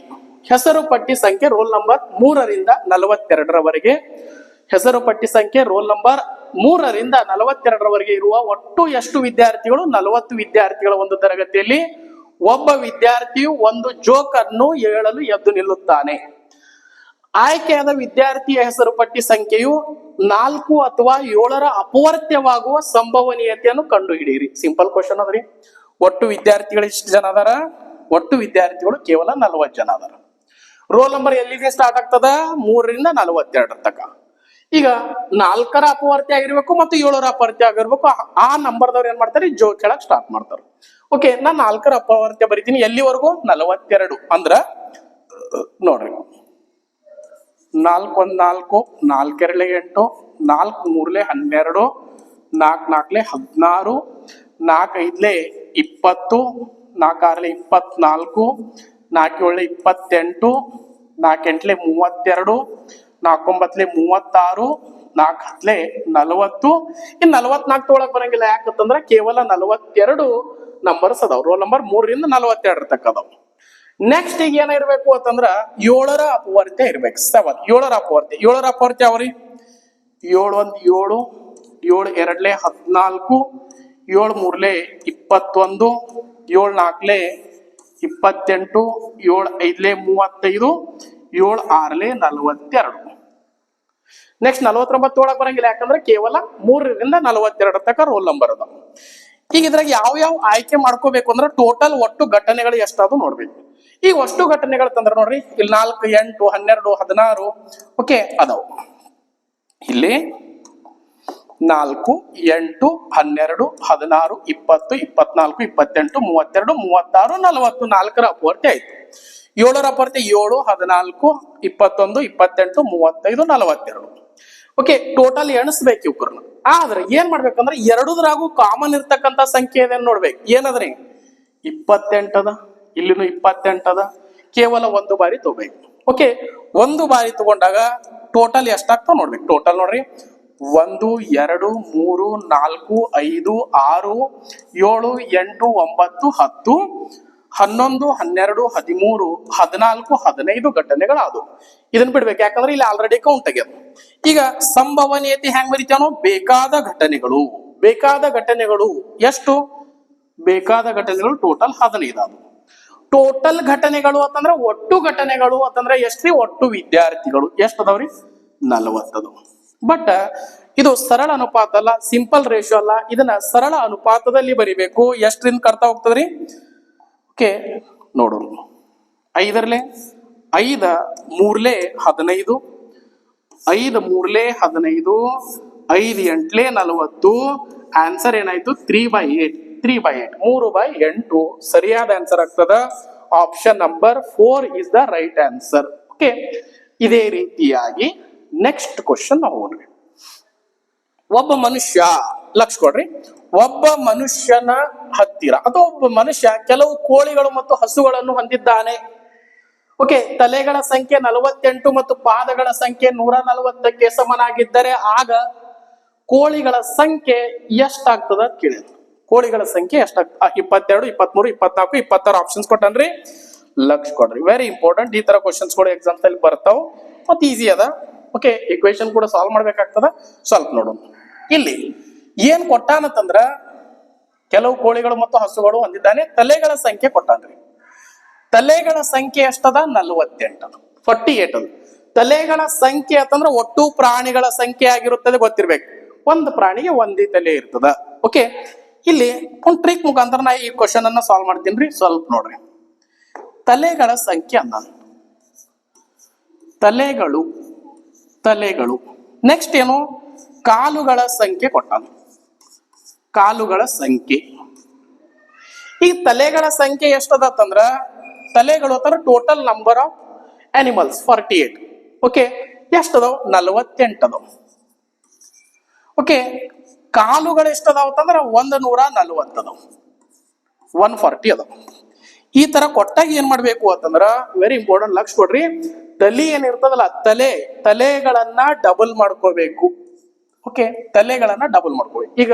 ಹೆಸರು ಪಟ್ಟಿ ಸಂಖ್ಯೆ ರೋಲ್ ನಂಬರ್ 3ರಿಂದ 42ರವರೆಗೆ, ಹೆಸರು ಪಟ್ಟಿ ಸಂಖ್ಯೆ ರೋಲ್ ನಂಬರ್ 3ರಿಂದ 42ರವರೆಗೆ ಇರುವ ಒಟ್ಟು ಎಷ್ಟು ವಿದ್ಯಾರ್ಥಿಗಳು? 40 ವಿದ್ಯಾರ್ಥಿಗಳ ಒಂದು ತರಗತಿಯಲ್ಲಿ ಒಬ್ಬ ವಿದ್ಯಾರ್ಥಿಯು ಒಂದು ಜೋಕ್ ಅನ್ನು ಹೇಳಲು ಎದ್ದು ನಿಲ್ಲುತ್ತಾನೆ. ಆಯ್ಕೆಯಾದ ವಿದ್ಯಾರ್ಥಿಯ ಹೆಸರು ಪಟ್ಟಿ ಸಂಖ್ಯೆಯು 4 ಅಥವಾ 7ರ ಅಪವರ್ತ್ಯವಾಗುವ ಸಂಭವನೀಯತೆಯನ್ನು ಕಂಡುಹಿಡಿಯಿರಿ. ಸಿಂಪಲ್ ಕ್ವಶನ್ ಅದ್ರಿ. ಒಟ್ಟು ವಿದ್ಯಾರ್ಥಿಗಳು ಎಷ್ಟು ಜನ ಅದಾರ? ಒಟ್ಟು ವಿದ್ಯಾರ್ಥಿಗಳು ಕೇವಲ 40 ಜನ ಅದಾರ. ರೋಲ್ ನಂಬರ್ ಎಲ್ಲಿಗೆ ಸ್ಟಾರ್ಟ್ ಆಗ್ತದ? 3ರಿಂದ 42 ತಕ. ಈಗ 4ರ ಅಪವರ್ತ್ಯ ಆಗಿರ್ಬೇಕು ಮತ್ತು 7ರ ಅಪವರ್ತ್ಯ ಆಗಿರ್ಬೇಕು. ಆ ನಂಬರ್ದವ್ರು ಏನ್ ಮಾಡ್ತಾರೆ? ಜೋಕ್ ಹೇಳಕ್ ಸ್ಟಾರ್ಟ್ ಮಾಡ್ತಾರೆ. ಓಕೆ, ನಾನು 4ರ ಅಪವರ್ತ್ಯ ಬರಿತೀನಿ. ಎಲ್ಲಿವರೆಗೂ? 42. ಅಂದ್ರ ನೋಡ್ರಿ, 4 1 4, 4 2 8, 4 3 12, 4 4 16, 4 5 20, 4 6 24, 4 7 28, 4 8 32, 4 9 36, 4 10 40. ಇನ್ನು 44 ತೊಗೊಳಕ್ ಬರಂಗಿಲ್ಲ. ಯಾಕಂತಂದ್ರ ಕೇವಲ 42 ನಂಬರ್ಸ್ ಅದಾವ. ರೋಲ್ ನಂಬರ್ 3ರಿಂದ 42 ತಕ್ಕ ಅದಾವ. ನೆಕ್ಸ್ಟ್ ಈಗ ಏನಿರ್ಬೇಕು ಅಂತಂದ್ರ 7ರ ಅಪವರ್ತ್ಯ ಇರ್ಬೇಕು. 7 7ರ ಅಪವರ್ತ್ಯ. 7ರ ಅಪವರ್ತ್ಯ ಅವ್ರಿ 7 1 7, 7 2 14, 7 3 21, 7 4 28, 7 5 35, 7 6 42. ನೆಕ್ಸ್ಟ್ 49 ಒಳಗೆ ಬರಂಗಿಲ್ಲ. ಯಾಕಂದ್ರೆ ಕೇವಲ 3ರಿಂದ 42 ತನಕ ರೋಲ್ ನಂಬರ್ ಅದ. ಈಗ ಇದ್ರಾಗ ಯಾವ ಆಯ್ಕೆ ಮಾಡ್ಕೋಬೇಕು ಅಂದ್ರೆ ಟೋಟಲ್ ಒಟ್ಟು ಘಟನೆಗಳು ಎಷ್ಟಾದ್ರು ನೋಡ್ಬೇಕು. ಈಗ ಅಷ್ಟು ಘಟನೆಗಳು ತಂದ್ರೆ ನೋಡ್ರಿ, ಇಲ್ಲಿ 4 8 12 16 ಓಕೆ ಅದಾವ. ಇಲ್ಲಿ 4 8 12 16 20 24 28 32 36 40. 4ರ ಅಪವರ್ತ್ಯ ಆಯ್ತು. 7ರ ಅಪವರ್ತ್ಯ 7 14 21 28 35 42. ಓಕೆ, ಟೋಟಲ್ ಎಣಿಸ್ಬೇಕು ಇವ್ರನ್ನ. ಆದ್ರೆ ಏನ್ ಮಾಡ್ಬೇಕಂದ್ರೆ ಎರಡೂದ್ರಾಗೂ ಕಾಮನ್ ಇರ್ತಕ್ಕಂಥ ಸಂಖ್ಯೆ ಇದೆ ನೋಡ್ಬೇಕು. ಏನದ್ರಿ? 28 ಅದ, ಇಲ್ಲಿನೂ 28 ಅದ. ಕೇವಲ ಒಂದು ಬಾರಿ ತಗೋಬೇಕು. ಓಕೆ, ಒಂದು ಬಾರಿ ತಗೊಂಡಾಗ ಟೋಟಲ್ ಎಷ್ಟಾಗ್ತಾವ ನೋಡ್ಬೇಕು. ಟೋಟಲ್ ನೋಡ್ರಿ, 1 2 3 4 5 6 7 8 9 10 11 12 13 14 15 ಘಟನೆಗಳಾದವು. ಇದನ್ನ ಬಿಡ್ಬೇಕು, ಯಾಕಂದ್ರೆ ಇಲ್ಲಿ ಆಲ್ರೆಡಿ ಕೌಂಟ್ ಆಗ್ಯದ. ಈಗ ಸಂಭವನೀಯತೆ ಹೆಂಗ್ ಬರೀತಾನೋ? ಬೇಕಾದ ಘಟನೆಗಳು. ಬೇಕಾದ ಘಟನೆಗಳು ಎಷ್ಟು? ಬೇಕಾದ ಘಟನೆಗಳು ಟೋಟಲ್ 15 ಆದವು. ಟೋಟಲ್ ಘಟನೆಗಳು ಅಂತಂದ್ರೆ ಒಟ್ಟು ಘಟನೆಗಳು ಅಂತಂದ್ರೆ ಎಷ್ಟ್ರಿ? ಒಟ್ಟು ವಿದ್ಯಾರ್ಥಿಗಳು ಎಷ್ಟು ಅದಾವ್ರಿ? 40 ಅದಾವ. ಬಟ್ ಇದು ಸರಳ ಅನುಪಾತ ಅಲ್ಲ, ಸಿಂಪಲ್ ರೇಷಿಯೋ ಅಲ್ಲ. ಇದನ್ನ ಸರಳ ಅನುಪಾತದಲ್ಲಿ ಬರಿಬೇಕು. ಎಷ್ಟರಿಂದ ಕರ್ತಾ ಹೋಗ್ತದ್ರಿ? ಓಕೆ, ನೋಡೋಣ. 5 5 3 15, 5 3 15, 5 8 40. ಆನ್ಸರ್ ಏನಾಯ್ತು? 3/8. 3/8 3/8 ಸರಿಯಾದ ಆನ್ಸರ್ ಆಗ್ತದ. Option number 4 is the right answer. Okay, ಇದೇ ರೀತಿಯಾಗಿ ನೆಕ್ಸ್ಟ್ ಕ್ವಶನ್ ನಾವು ನೋಡ್ರಿ. ಒಬ್ಬ ಮನುಷ್ಯ, ಲಕ್ಷ ಕೊಡ್ರಿ, ಒಬ್ಬ ಮನುಷ್ಯನ ಹತ್ತಿರ ಅಥವಾ ಒಬ್ಬ ಮನುಷ್ಯ ಕೆಲವು ಕೋಳಿಗಳು ಮತ್ತು ಹಸುಗಳನ್ನು ಹೊಂದಿದ್ದಾನೆ. ಓಕೆ, ತಲೆಗಳ ಸಂಖ್ಯೆ 48 ಮತ್ತು ಪಾದಗಳ ಸಂಖ್ಯೆ 140ಕ್ಕೆ ಸಮನಾಗಿದ್ದರೆ ಆಗ ಕೋಳಿಗಳ ಸಂಖ್ಯೆ ಎಷ್ಟಾಗ್ತದ ಕೇಳಿದ್ರು. ಕೋಳಿಗಳ ಸಂಖ್ಯೆ ಎಷ್ಟಾಗ್ತದ? 22 23 24 26 ಆಪ್ಷನ್ಸ್ ಕೊಟ್ಟನ್ರಿ. ಲಕ್ಷ ಕೊಡ್ರಿ. Very important. ಈ ತರ ಕ್ವಶನ್ಸ್ ಕೂಡ ಎಕ್ಸಾಮ್ಸ್ ಅಲ್ಲಿ ಬರ್ತಾವ ಮತ್ತೆ ಈಸಿ ಅದ. ಓಕೆ, ಈಕ್ವೇಶನ್ ಕೂಡ ಸಾಲ್ವ್ ಮಾಡ್ಬೇಕಾಗ್ತದ. ಸ್ವಲ್ಪ ನೋಡೋಣ. ಇಲ್ಲಿ ಏನ್ ಕೊಟ್ಟಾನಂತಂದ್ರ ಕೆಲವು ಕೋಳಿಗಳು ಮತ್ತು ಹಸುಗಳು ಹೊಂದಿದ್ದಾನೆ. ತಲೆಗಳ ಸಂಖ್ಯೆ ಕೊಟ್ಟಾನ್ರಿ. ತಲೆಗಳ ಸಂಖ್ಯೆ ಎಷ್ಟದ? 48 ಅದು, 48 ಅದು. ತಲೆಗಳ ಸಂಖ್ಯೆ ಅಂತಂದ್ರೆ ಒಟ್ಟು ಪ್ರಾಣಿಗಳ ಸಂಖ್ಯೆ ಆಗಿರುತ್ತದೆ ಗೊತ್ತಿರ್ಬೇಕು. ಒಂದು ಪ್ರಾಣಿಗೆ ಒಂದೇ ತಲೆ ಇರ್ತದ. ಓಕೆ, ಇಲ್ಲಿ ಒಂದು ಟ್ರಿಕ್ ಮುಖಾಂತರ ನಾ ಈ ಕ್ವಶನ್ ಅನ್ನ ಸಾಲ್ವ್ ಮಾಡ್ತೀನಿ. ಸ್ವಲ್ಪ ನೋಡ್ರಿ. ತಲೆಗಳ ಸಂಖ್ಯೆ ಅನ್ನ ತಲೆಗಳು ನೆಕ್ಸ್ಟ್ ಏನು? ಕಾಲುಗಳ ಸಂಖ್ಯೆ ಕೊಟ್ಟಾನ. ಕಾಲುಗಳ ಸಂಖ್ಯೆ. ಈ ತಲೆಗಳ ಸಂಖ್ಯೆ ಎಷ್ಟದಂದ್ರ ತಲೆಗಳು ಅಂತಾರ total number of animals 48. Okay, ಎಷ್ಟದಾವ್? 48 ಅದಾವ. ಓಕೆ, ಕಾಲುಗಳು ಎಷ್ಟದಾವ ಅಂತಂದ್ರ 140 ಅದಾವ, 140 ಅದಾವ. ಈ ತರ ಕೊಟ್ಟಾಗ ಏನ್ ಮಾಡ್ಬೇಕು ಅಂತಂದ್ರ ವೆರಿ ಇಂಪಾರ್ಟೆಂಟ್, ಲಕ್ಷ ಕೊಡ್ರಿ. ತಲೆ ಏನಿರ್ತದಲ್ಲ, ತಲೆಗಳನ್ನ ಡಬಲ್ ಮಾಡ್ಕೋಬೇಕು. ಓಕೆ, ತಲೆಗಳನ್ನ ಡಬಲ್ ಮಾಡ್ಕೋಬೇಕು. ಈಗ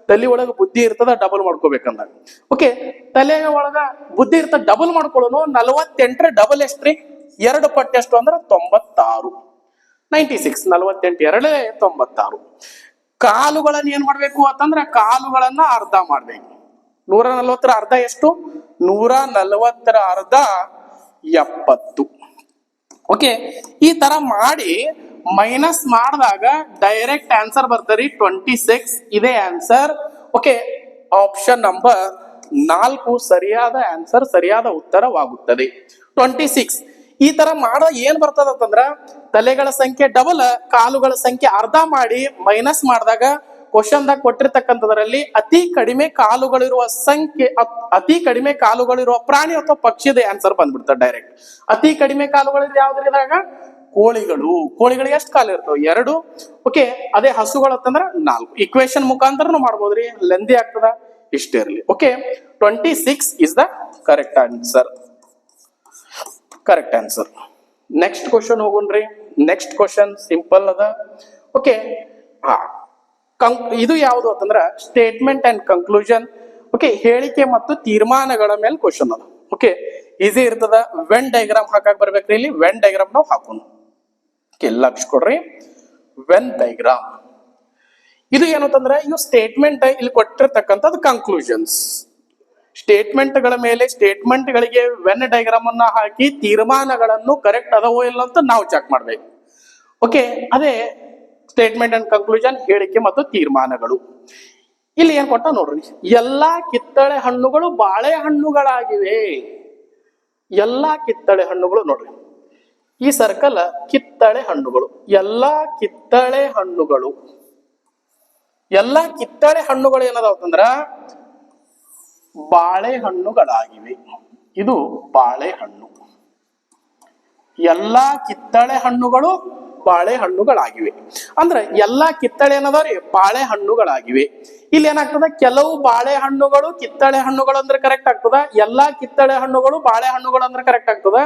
ತಲೆ ಒಳಗ ಬುದ್ಧಿ ಇರ್ತದ, ಡಬಲ್ ಮಾಡ್ಕೋಬೇಕಂದಾಗ. ಓಕೆ, ತಲೆ ಒಳಗ ಬುದ್ಧಿ ಇರ್ತದ, ಡಬಲ್ ಮಾಡ್ಕೊಳ್ಳೋನು. 48 ಡಬಲ್ ಎಷ್ಟ್ರಿ? ಎರಡು ಪಟ್ಟು ಎಷ್ಟು ಅಂದ್ರೆ 96. 96 48 ಎರಡೇ 96. ಕಾಲುಗಳನ್ನ ಏನ್ ಮಾಡ್ಬೇಕು ಅಂತಂದ್ರೆ ಕಾಲುಗಳನ್ನ ಅರ್ಧ ಮಾಡ್ಬೇಕು. 140 ಅರ್ಧ ಎಷ್ಟು? 140 ಅರ್ಧ 70. ಓಕೆ, ಈ ತರ ಮಾಡಿ ಮೈನಸ್ ಮಾಡಿದಾಗ ಡೈರೆಕ್ಟ್ ಆನ್ಸರ್ ಬರ್ತದೆ 26. ಇದೇ ಆನ್ಸರ್. ಓಕೆ, ಆಪ್ಷನ್ ನಂಬರ್ 4 ಸರಿಯಾದ ಆನ್ಸರ್, ಸರಿಯಾದ ಉತ್ತರವಾಗುತ್ತದೆ. 26. ಈ ತರ ಮಾಡ ಏನ್ ಬರ್ತದ ಅಂತಂದ್ರ ತಲೆಗಳ ಸಂಖ್ಯೆ ಡಬಲ್, ಕಾಲುಗಳ ಸಂಖ್ಯೆ ಅರ್ಧ ಮಾಡಿ ಮೈನಸ್ ಮಾಡಿದಾಗ ಕ್ವಶನ್ ದಾಗ ಕೊಟ್ಟಿರ್ತಕ್ಕಂಥದ್ರಲ್ಲಿ ಅತಿ ಕಡಿಮೆ ಕಾಲುಗಳಿರುವ ಸಂಖ್ಯೆ, ಅತಿ ಕಡಿಮೆ ಕಾಲುಗಳಿರುವ ಪ್ರಾಣಿ ಅಥವಾ ಪಕ್ಷಿದ ಆನ್ಸರ್ ಬಂದ್ಬಿಡ್ತದೆ ಡೈರೆಕ್ಟ್. ಅತಿ ಕಡಿಮೆ ಕಾಲುಗಳಿದ್ರೆ ಯಾವ್ದ್ರಿದಾಗ? ಕೋಳಿಗಳು. ಕೋಳಿಗಳಿಗೆ ಎಷ್ಟು ಕಾಲು ಇರ್ತಾವ? 2. ಓಕೆ, ಅದೇ ಹಸುಗಳು ಅಂತಂದ್ರ 4. ಇಕ್ವೇಶನ್ ಮುಖಾಂತರನು ಮಾಡ್ಬೋದ್ರಿ, ಲೆಂದಿ ಆಗ್ತದ, ಇಷ್ಟೇ ಇರಲಿ. Okay, 26 is the correct answer. Correct answer. Next question ಹೋಗೋಣ್ರಿ. ನೆಕ್ಸ್ಟ್ ಕ್ವಶನ್ ಸಿಂಪಲ್ ಅದ. ಓಕೆ, ಇದು ಯಾವುದು ಅಂತಂದ್ರ ಸ್ಟೇಟ್ಮೆಂಟ್ ಅಂಡ್ ಕನ್ಕ್ಲೂಷನ್. ಓಕೆ, ಹೇಳಿಕೆ ಮತ್ತು ತೀರ್ಮಾನಗಳ ಮೇಲೆ ಕ್ವಶನ್ ಅದ. ಓಕೆ, ಈಸಿ ಇರ್ತದ. ವೆನ್ ಡಯಾಗ್ರಾಮ್ ಹಾಕಕ್ ಬರ್ಬೇಕ್ರಿ. ಇಲ್ಲಿ ವೆನ್ ಡಯಾಗ್ರಾಮ್ ನಾವು ಹಾಕೋಣ. ಲಕ್ಷ ಕೊಡ್ರಿ. ವೆನ್ ಡಯಾಗ್ರಾಮ್ ಇದು ಏನು ಅಂತಂದ್ರೆ ಇವು ಸ್ಟೇಟ್ಮೆಂಟ್, ಇಲ್ಲಿ ಕೊಟ್ಟಿರ್ತಕ್ಕಂಥದ್ದು ಕನ್ಕ್ಲೂಷನ್ಸ್. ಸ್ಟೇಟ್ಮೆಂಟ್ಗಳ ಮೇಲೆ ಸ್ಟೇಟ್ಮೆಂಟ್ಗಳಿಗೆ ವೆನ್ ಡಯಾಗ್ರಾಮ್ ಅನ್ನ ಹಾಕಿ ತೀರ್ಮಾನಗಳನ್ನು ಕರೆಕ್ಟ್ ಅದವೋ ಇಲ್ಲ ಅಂತ ನಾವು ಚೆಕ್ ಮಾಡ್ಬೇಕು. ಓಕೆ, ಅದೇ ಸ್ಟೇಟ್ಮೆಂಟ್ ಅಂಡ್ ಕನ್ಕ್ಲೂಷನ್, ಹೇಳಿಕೆ ಮತ್ತು ತೀರ್ಮಾನಗಳು. ಇಲ್ಲಿ ಏನ್ ಕೊಟ್ಟ ನೋಡ್ರಿ, ಎಲ್ಲಾ ಕಿತ್ತಳೆ ಹಣ್ಣುಗಳು ಬಾಳೆಹಣ್ಣುಗಳಾಗಿವೆ. ಎಲ್ಲಾ ಕಿತ್ತಳೆ ಹಣ್ಣುಗಳು ನೋಡ್ರಿ, ಈ ಸರ್ಕಲ್ ಕಿತ್ತಳೆ ಹಣ್ಣುಗಳು. ಎಲ್ಲಾ ಕಿತ್ತಳೆ ಹಣ್ಣುಗಳು, ಎಲ್ಲಾ ಕಿತ್ತಳೆ ಹಣ್ಣುಗಳು ಏನದಾವ ಅಂತಂದ್ರ ಬಾಳೆಹಣ್ಣುಗಳಾಗಿವೆ. ಇದು ಬಾಳೆಹಣ್ಣು. ಎಲ್ಲಾ ಕಿತ್ತಳೆ ಹಣ್ಣುಗಳು ಬಾಳೆಹಣ್ಣುಗಳಾಗಿವೆ ಅಂದ್ರೆ ಎಲ್ಲಾ ಕಿತ್ತಳೆ ಏನದಾವ್ರಿ? ಬಾಳೆಹಣ್ಣುಗಳಾಗಿವೆ. ಇಲ್ಲಿ ಏನಾಗ್ತದ? ಕೆಲವು ಬಾಳೆಹಣ್ಣುಗಳು ಕಿತ್ತಳೆ ಹಣ್ಣುಗಳು ಅಂದ್ರೆ ಕರೆಕ್ಟ್ ಆಗ್ತದ. ಎಲ್ಲಾ ಕಿತ್ತಳೆ ಹಣ್ಣುಗಳು ಬಾಳೆಹಣ್ಣುಗಳು ಅಂದ್ರೆ ಕರೆಕ್ಟ್ ಆಗ್ತದ.